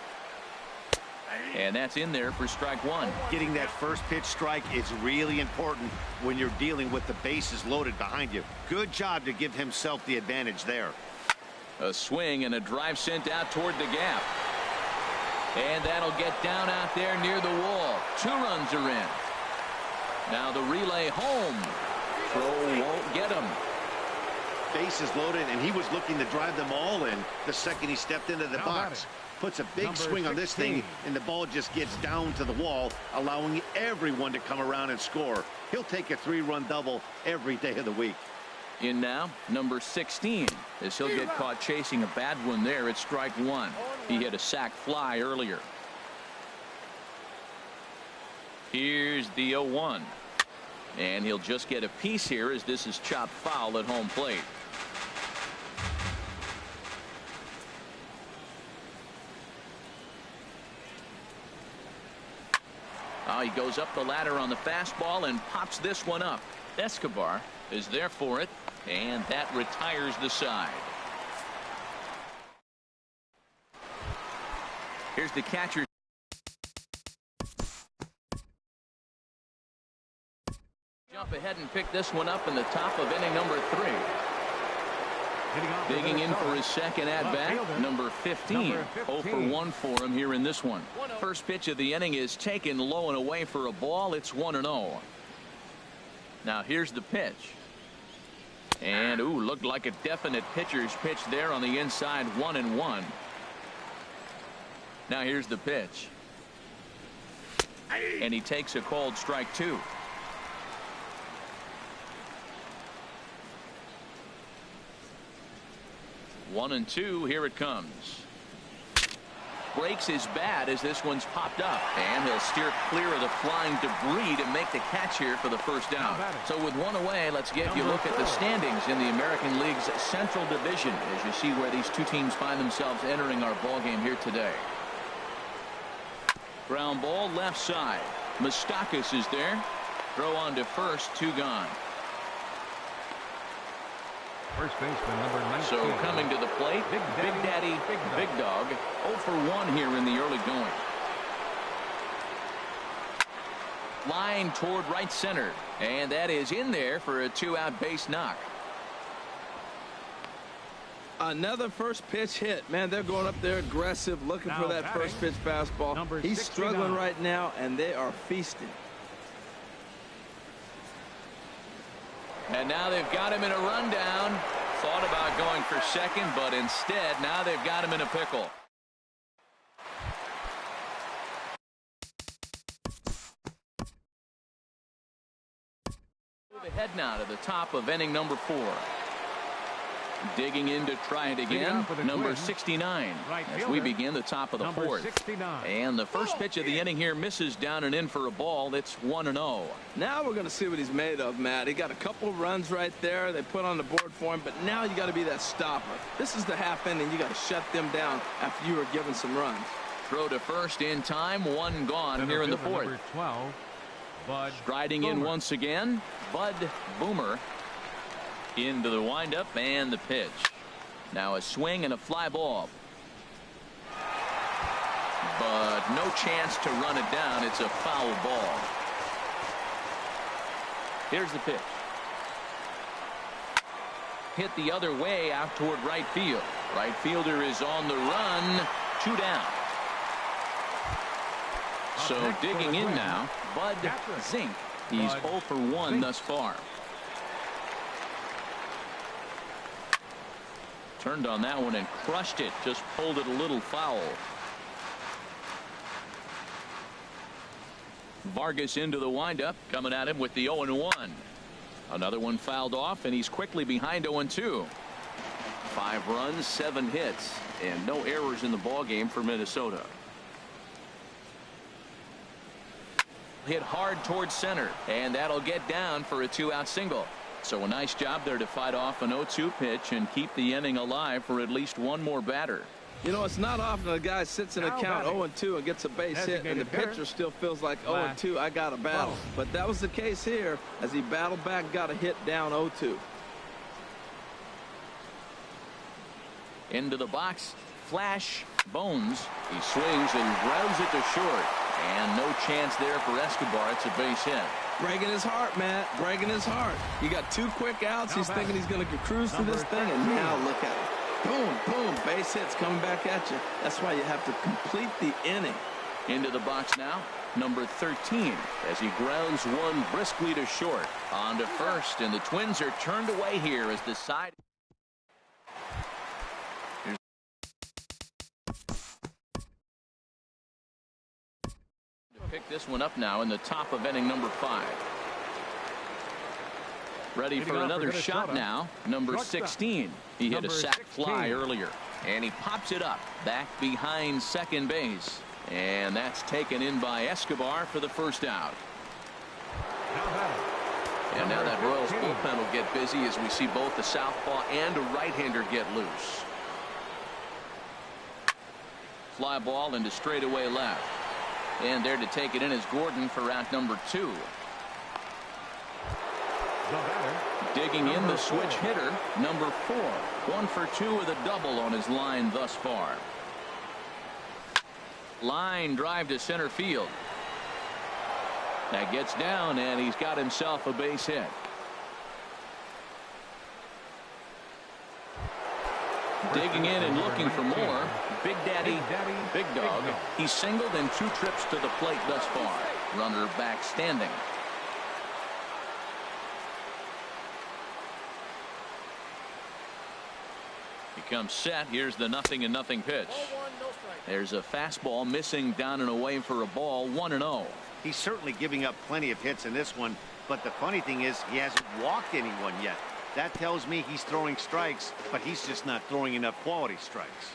And that's in there for strike 1. Getting that first pitch strike is really important when you're dealing with the bases loaded behind you. Good job to give himself the advantage there. A swing and a drive sent out toward the gap. And that'll get down out there near the wall. 2 runs are in. Now the relay home. Throw won't get him. Bases loaded, and he was looking to drive them all in the second he stepped into the box. Puts a big swing on this thing, and the ball just gets down to the wall, allowing everyone to come around and score. He'll take a 3-run double every day of the week. In now, number 16, as he'll get caught chasing a bad one there. It's strike 1. He hit a sac fly earlier. Here's the 0-1. And he'll just get a piece here as this is chopped foul at home plate. He goes up the ladder on the fastball and pops this one up. Escobar is there for it, and that retires the side. Here's the catcher. Jump ahead and pick this one up in the top of inning number 3. Digging in for his second at-bat, number 15. 0-for-1 for him here in this one. First pitch of the inning is taken low and away for a ball. It's 1-0. Now here's the pitch. And, looked like a definite pitcher's pitch there on the inside, 1-1. Now here's the pitch. And he takes a called strike 2. One and 2. Here it comes. Breaks his bat as this one's popped up, and he'll steer clear of the flying debris to make the catch here for the first down. So with 1 away, let's give you a look at the standings in the American League's Central Division as you see where these two teams find themselves entering our ball game here today. Ground ball left side. Moustakas is there. Throw on to first, 2 gone. First baseman number 19. So coming to the plate, Big Daddy, Big Dog, 0 for 1 here in the early going. Line toward right center, and that is in there for a 2-out base knock. Another first pitch hit. Man, they're going up there aggressive, looking for that first pitch fastball. He's struggling right now, and they are feasting. And now they've got him in a rundown. Thought about going for second, but instead now they've got him in a pickle. Move ahead now to the top of inning number 4. Digging in to try it again, number 69, as we begin the top of the 4th. And the first pitch of the inning here misses down and in for a ball. It's 1-0. Now we're going to see what he's made of, Matt. He got a couple runs right there. They put on the board for him, but now you got to be that stopper. This is the half inning. You got to shut them down after you were given some runs. Throw to first in time, 1 gone here in the 4th. 12, Striding in once again, Bud Boomer. Into the windup and the pitch. Now a swing and a fly ball. But no chance to run it down. It's a foul ball. Here's the pitch. Hit the other way out toward right field. Right fielder is on the run. 2 down. So digging in now, Bud Zink. He's 0 for 1 thus far. Turned on that one and crushed it. Just pulled it a little foul. Vargas into the windup, coming at him with the 0-1. Another one fouled off, and he's quickly behind 0-2. 5 runs, 7 hits, and no errors in the ballgame for Minnesota. Hit hard towards center, and that'll get down for a 2-out single. So a nice job there to fight off an 0-2 pitch and keep the inning alive for at least one more batter. You know, it's not often a guy sits in a count 0-2 and gets a base hit, and the pitcher still feels like 0-2, I got a battle. But that was the case here as he battled back, got a hit down 0-2. Into the box, Flash Bones. He swings and grounds it to short. And no chance there for Escobar. It's a base hit. Breaking his heart, Matt. Breaking his heart. You got 2 quick outs. He's thinking he's going to cruise through this thing, and now look at it. Boom, boom. Base hits coming back at you. That's why you have to complete the inning. Into the box now, number 13, as he grounds one briskly to short. On to first, and the Twins are turned away here as the side. Pick this one up now in the top of inning number 5. Ready for another shot now, number 16. He hit a sac fly earlier, and he pops it up back behind second base, and that's taken in by Escobar for the first out. And now that Royals bullpen will get busy as we see both the southpaw and a right-hander get loose. Fly ball into straightaway left. And there to take it in is Gordon for out number 2. Digging in the switch hitter, number 4. 1 for 2 with a double on his line thus far. Line drive to center field. That gets down, and he's got himself a base hit. Digging in and looking for more, Big Daddy, Big Dog. He's singled in 2 trips to the plate thus far. Runner back standing. He comes set. Here's the 0-0 pitch. There's a fastball missing down and away for a ball. 1-0. He's certainly giving up plenty of hits in this one, but the funny thing is he hasn't walked anyone yet. That tells me he's throwing strikes, but he's just not throwing enough quality strikes.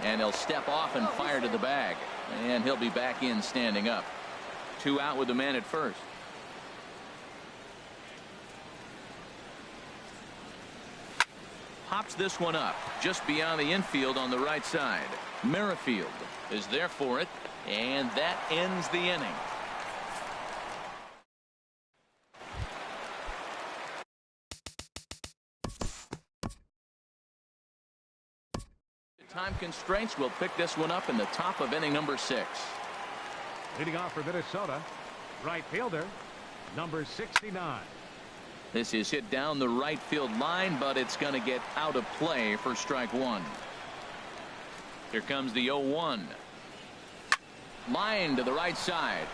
And he'll step off and fire to the bag, and he'll be back in standing up. 2 out with the man at first. pops this one up just beyond the infield on the right side. Merrifield is there for it, and that ends the inning. Time constraints will pick this one up in the top of inning number 6. Leading off for Minnesota, right fielder, number 69. This is hit down the right field line, but it's going to get out of play for strike one. Here comes the 0-1. Line to the right side.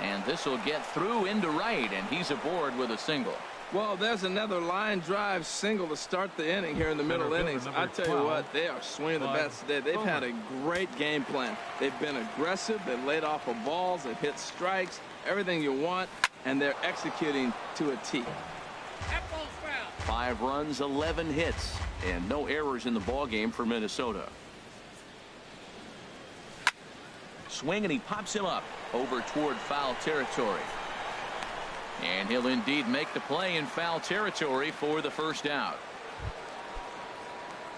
And this will get through into right, and he's aboard with a single. Well, there's another line drive single to start the inning here in the middle innings. I tell you what, they are swinging the bats today. They've had a great game plan. They've been aggressive. They've laid off of balls. They've hit strikes, everything you want, and they're executing to a T. 5 runs, 11 hits, and no errors in the ball game for Minnesota. Swing, and he pops him up over toward foul territory. And he'll indeed make the play in foul territory for the first out.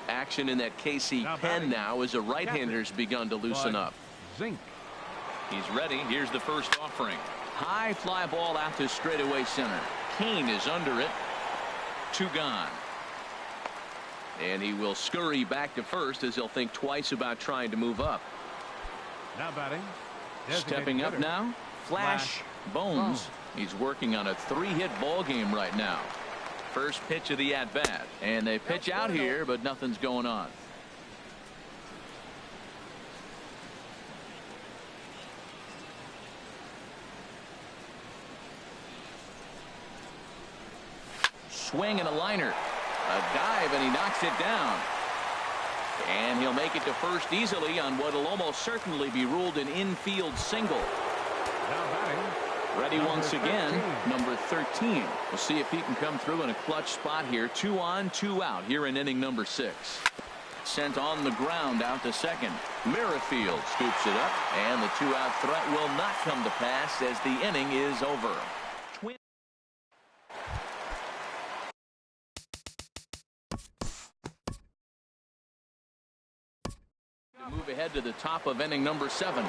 Action in that KC pen now as the right-hander's begun to loosen up. Zink. He's ready. Here's the first offering. High fly ball out to straightaway center. Kane is under it. 2 gone. And he will scurry back to first as he'll think twice about trying to move up. Now batting. Stepping up now, Flash Bones. He's working on a 3-hit ball game right now. First pitch of the at-bat, and they pitch out here, but nothing's going on. Swing and a liner. A dive, and he knocks it down. And he'll make it to first easily on what will almost certainly be ruled an infield single. Now batting. Ready once again, number 13. We'll see if he can come through in a clutch spot here. 2 on, 2 out here in inning number 6. Sent on the ground out to second. Merrifield scoops it up, and the 2-out threat will not come to pass as the inning is over. Move ahead to the top of inning number 7.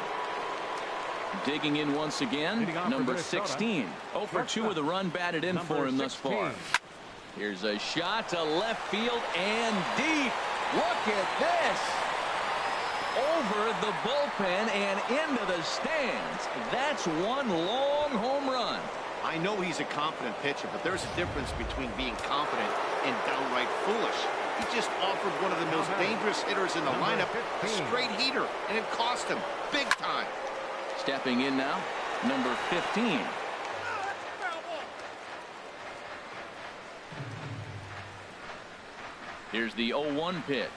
Digging in once again, number 16. 0 for 2 with a run batted in for him thus far. Here's a shot to left field and deep. Look at this. Over the bullpen and into the stands. That's one long home run. I know he's a confident pitcher, but there's a difference between being confident and downright foolish. He just offered one of the most dangerous hitters in the lineup a straight heater, and it cost him big time. Stepping in now, number 15. Here's the 0-1 pitch.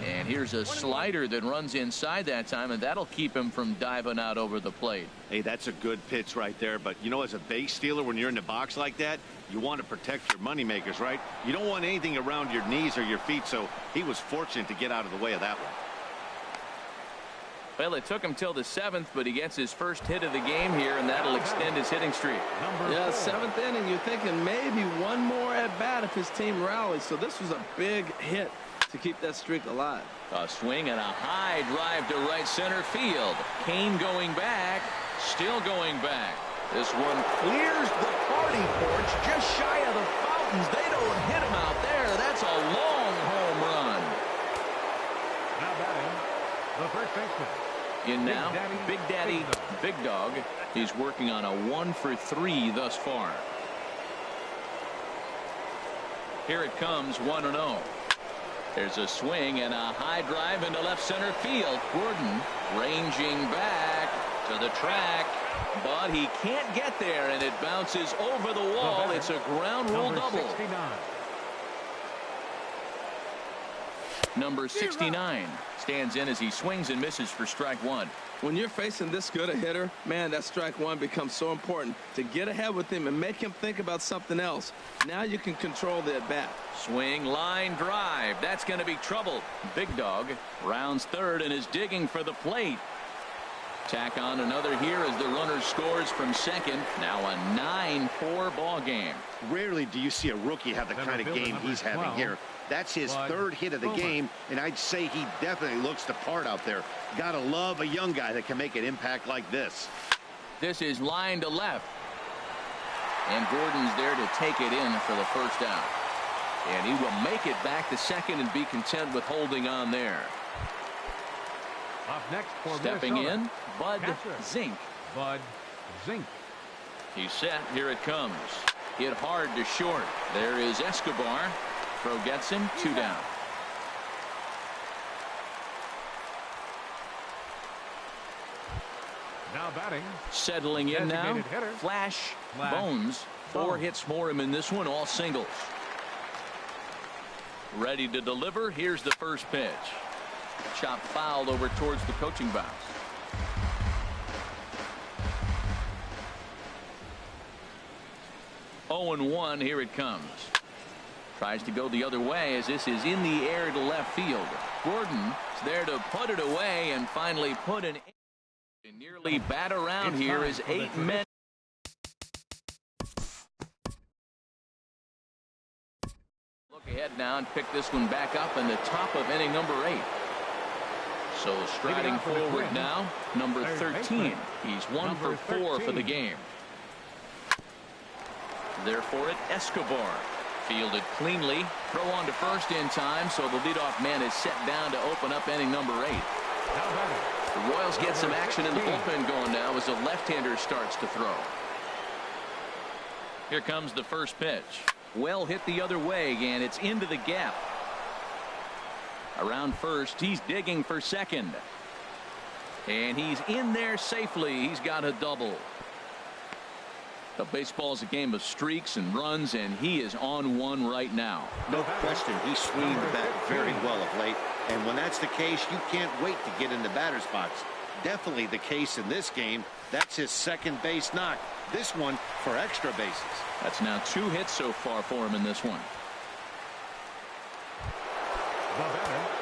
And here's a slider that runs inside that time, and that'll keep him from diving out over the plate. Hey, that's a good pitch right there. But, you know, as a base stealer, when you're in the box like that, you want to protect your moneymakers, right? You don't want anything around your knees or your feet, so he was fortunate to get out of the way of that one. Well, it took him till the 7th, but he gets his first hit of the game here, and that'll extend his hitting streak. Yeah, 7th inning, you're thinking maybe one more at bat if his team rallies. So this was a big hit to keep that streak alive. A swing and a high drive to right center field. Kane going back, still going back. This one clears the party porch just shy of the fountains. They don't hit him out there. That's a long home run. Now batting, the first baseman. In now, Big Daddy, Big Dog. He's working on a 1 for 3 thus far. Here it comes, 1-0. There's a swing and a high drive into left center field. Gordon ranging back to the track, but he can't get there, and it bounces over the wall. It's a ground rule double. 69. Number 69 stands in as he swings and misses for strike 1. When you're facing this good a hitter, man, that strike 1 becomes so important to get ahead with him and make him think about something else. Now you can control the at bat. Swing, line drive. That's going to be trouble. Big Dog rounds third and is digging for the plate. Tack on another here as the runner scores from second. Now a 9-4 ball game. Rarely do you see a rookie have the kind of game he's having here. That's his third hit of the game, and I'd say he definitely looks the part out there. Gotta love a young guy that can make an impact like this. This is line to left. And Gordon's there to take it in for the first out. And he will make it back to second and be content with holding on there. Up next for Stepping Minnesota, in, Bud Zink. Bud Zink. He's set. Here it comes. Hit hard to short. There is Escobar. Throw gets him. 2 down. Now batting. Settling in now. Flash Bones. 4 hits for him in this one. All singles. Ready to deliver. Here's the first pitch. Chop fouled over towards the coaching box. Oh and 1. Here it comes. Tries to go the other way as this is in the air to left field. Gordon is there to put it away and finally put an nearly bat around here as 8 men. Look ahead now and pick this one back up in the top of inning number 8. So striding forward now, number 13. He's 1 for 4 for the game. There for it, Escobar. Fielded cleanly. Throw on to first in time, so the leadoff man is set down to open up inning number 8. The Royals get some action in the bullpen going now as the left-hander starts to throw. Here comes the first pitch. Well hit the other way, and it's into the gap. Around first, he's digging for second. And he's in there safely. He's got a double. The baseball is a game of streaks and runs, and he is on one right now. No question, he's swinging the bat very well of late. And when that's the case, you can't wait to get in the batter's box. Definitely the case in this game. That's his second base knock. This one for extra bases. That's now 2 hits so far for him in this one.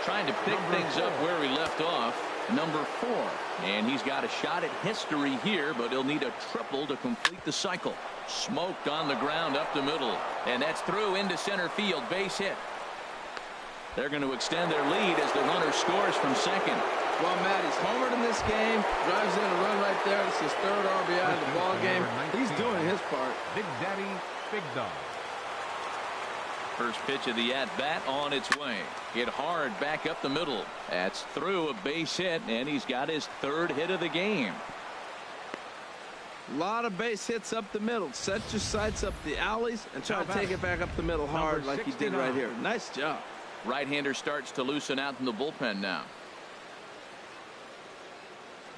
Trying to pick things up where he left off. Number 4. And he's got a shot at history here, but he'll need a triple to complete the cycle. Smoked on the ground up the middle. And that's through into center field. Base hit. They're going to extend their lead as the runner scores from second. Well, Matt, he's homered in this game. Drives in a run right there. It's his 3rd RBI of the ball game. He's doing his part. Big Daddy, Big Dog. First pitch of the at-bat on its way. Hit hard back up the middle. That's through a base hit, and he's got his 3rd hit of the game. A lot of base hits up the middle. Set your sights up the alleys and try to take it back up the middle hard like he did right here. Nice job. Right-hander starts to loosen out in the bullpen now.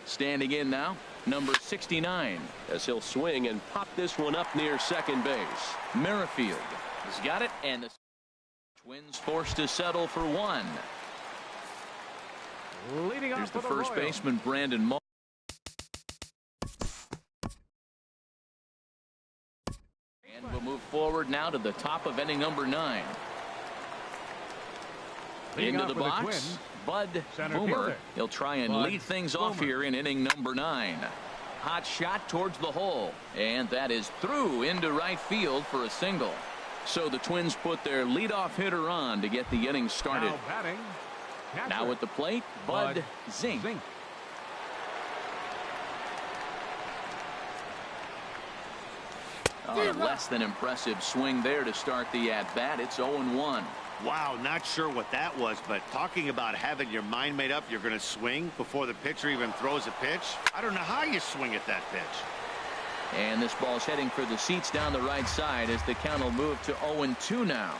Standing in now, number 69, as he'll swing and pop this one up near second base. Merrifield has got it, and the Twins forced to settle for 1. Here's the first baseman, Brandon Moore. And we'll move forward now to the top of inning number 9. Into the box, Bud Boomer. He'll try and lead things off here in inning number 9. Hot shot towards the hole, and that is through into right field for a single. So the Twins put their leadoff hitter on to get the inning started. Now at the plate, Bud Zink. Less than impressive swing there to start the at-bat. It's 0-1. Wow, not sure what that was, but talking about having your mind made up you're going to swing before the pitcher even throws a pitch. I don't know how you swing at that pitch. And this ball's heading for the seats down the right side as the count will move to 0-2 now.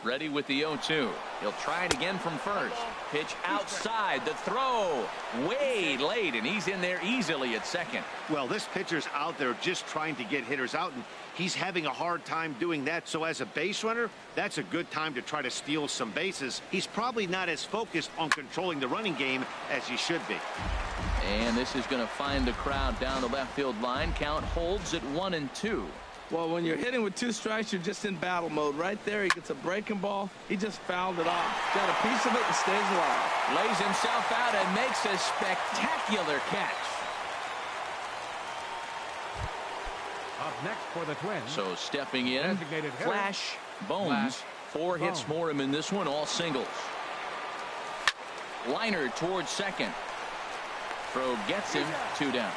Ready with the 0-2. He'll try it again from first. Pitch outside. The throw way late, and he's in there easily at second. Well, this pitcher's out there just trying to get hitters out, and he's having a hard time doing that. So as a base runner, that's a good time to try to steal some bases. He's probably not as focused on controlling the running game as he should be. And this is going to find the crowd down the left field line. Count holds at 1-2. Well, when you're hitting with 2 strikes, you're just in battle mode. Right there, he gets a breaking ball. He just fouled it off. Got a piece of it and stays alive. Lays himself out and makes a spectacular catch. Up next for the Twins. So stepping in, Flash Bones. 4 hits for him in this one, all singles. Liner towards second. Throw gets him, 2 down.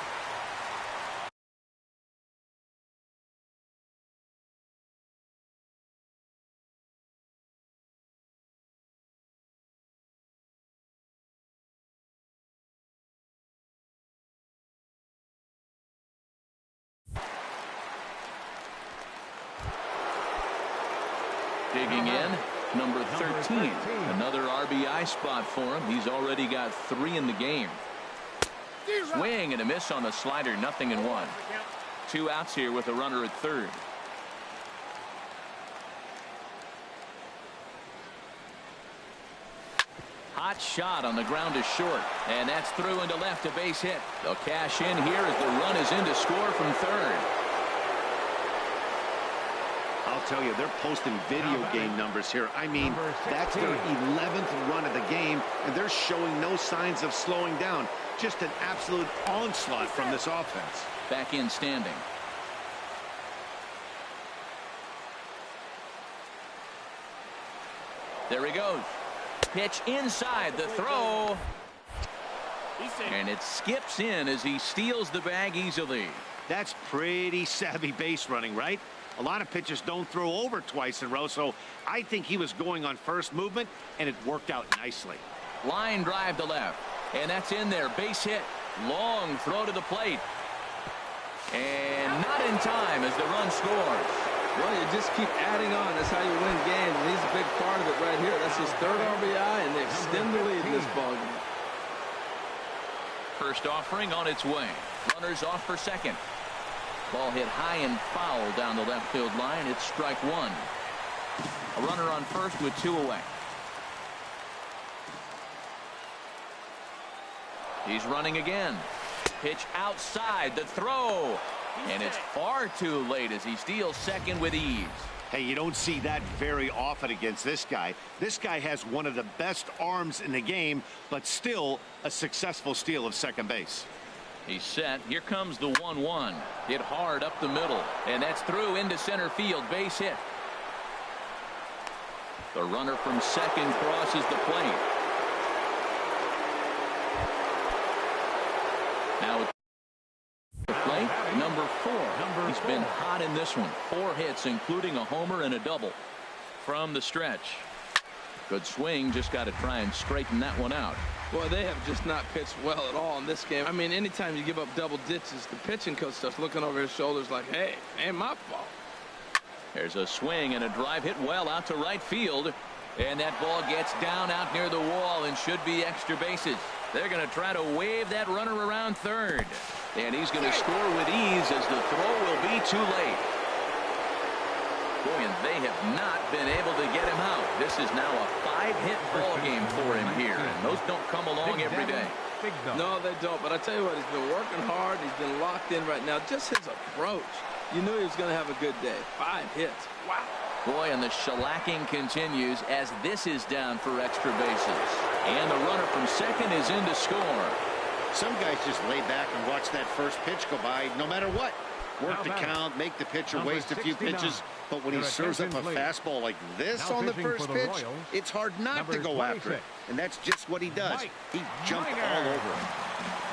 Digging in, number 13. Another RBI spot for him. He's already got 3 in the game. Swing and a miss on the slider, 0-1. 2 outs here with a runner at third. Hot shot on the ground is short, and that's through into left, a base hit. They'll cash in here as the run is in to score from third. I'll tell you, they're posting video game numbers here. I mean, that's their 11th run of the game, and they're showing no signs of slowing down. Just an absolute onslaught from this offense. Back in standing. There he goes. Pitch inside, the throw. And it skips in as he steals the bag easily. That's pretty savvy base running, right? A lot of pitchers don't throw over twice in a row, so I think he was going on first movement, and it worked out nicely. Line drive to left, and that's in there. Base hit. Long throw to the plate. And not in time as the run scores. Well, you just keep adding on. That's how you win games, and he's a big part of it right here. That's his 3rd RBI, and they extend the lead in this ballgame. First offering on its way. Runners off for second. Ball hit high and foul down the left field line. It's strike 1. A runner on first with 2 away. He's running again. Pitch outside, the throw. And it's far too late as he steals second with ease. Hey, you don't see that very often against this guy. This guy has one of the best arms in the game, but still a successful steal of second base. He's set. Here comes the 1-1. Hit hard up the middle, and that's through into center field. Base hit. The runner from second crosses the plate. Now at the plate, number 4. He's been hot in this one. 4 hits, including a homer and a double from the stretch. Good swing. Just got to try and straighten that one out. Boy, they have just not pitched well at all in this game. I mean, anytime you give up double ditches, the pitching coach starts looking over his shoulders like, hey, ain't my fault. There's a swing and a drive hit well out to right field. And that ball gets down out near the wall and should be extra bases. They're going to try to wave that runner around third. And he's going to score with ease as the throw will be too late. Boy, and they have not been able to get him out. This is now a 5-hit ball game for him here, and those don't come along every day. No, they don't. But I tell you what, he's been working hard. He's been locked in right now. Just his approach. You knew he was going to have a good day. 5 hits. Wow. Boy, and the shellacking continues as this is down for extra bases. And the runner from second is in to score. Some guys just lay back and watch that first pitch go by no matter what. Work the count, make the pitcher waste a few pitches, but when he serves up a fastball like this on the first pitch, it's hard not to go after it. And that's just what he does. He jumped all over it.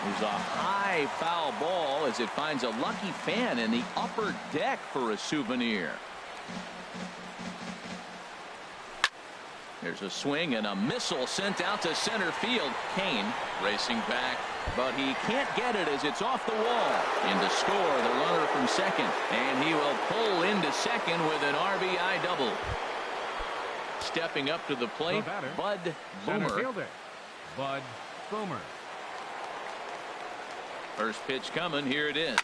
There's a high foul ball as it finds a lucky fan in the upper deck for a souvenir. There's a swing and a missile sent out to center field. Kane racing back, but he can't get it as it's off the wall. In to score, the runner from second, and he will pull into second with an RBI double. Stepping up to the plate, Bud Boomer. Bud Boomer. First pitch coming, here it is.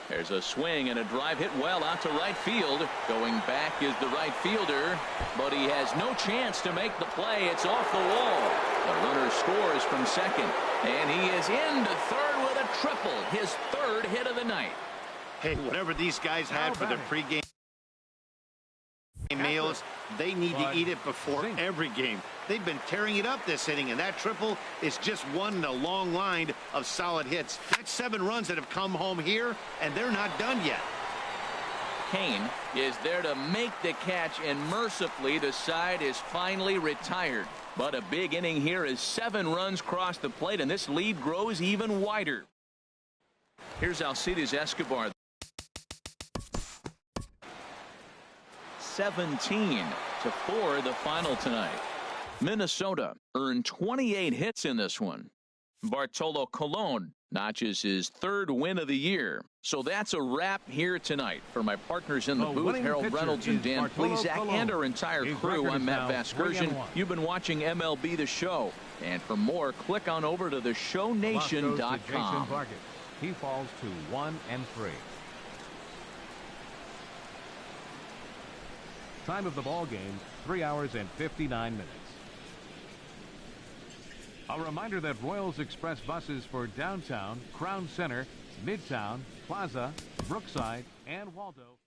There's a swing and a drive hit well out to right field. Going back is the right fielder, but he has no chance to make the play. It's off the wall. The runner scores from second, and he is into third with a triple, his 3rd hit of the night. Hey, whatever these guys had for their pregame meals, they need to eat it before every game. They've been tearing it up this inning, and that triple is just one in a long line of solid hits. That's 7 runs that have come home here, and they're not done yet. Kane is there to make the catch, and mercifully the side is finally retired. But a big inning here as 7 runs cross the plate, and this lead grows even wider. Here's Alcides Escobar. 17-4 the final tonight. Minnesota earned 28 hits in this one. Bartolo Colon notches his 3rd win of the year. So that's a wrap here tonight. For my partners in the booth, Harold Reynolds and Dan Plesac, and our entire crew, I'm Matt Vasgersian. You've been watching MLB The Show. And for more, click on over to theshownation.com. He falls to 1-3. Time of the ball game, 3 hours and 59 minutes. A reminder that Royals Express buses for downtown, Crown Center, Midtown, Plaza, Brookside, and Waldo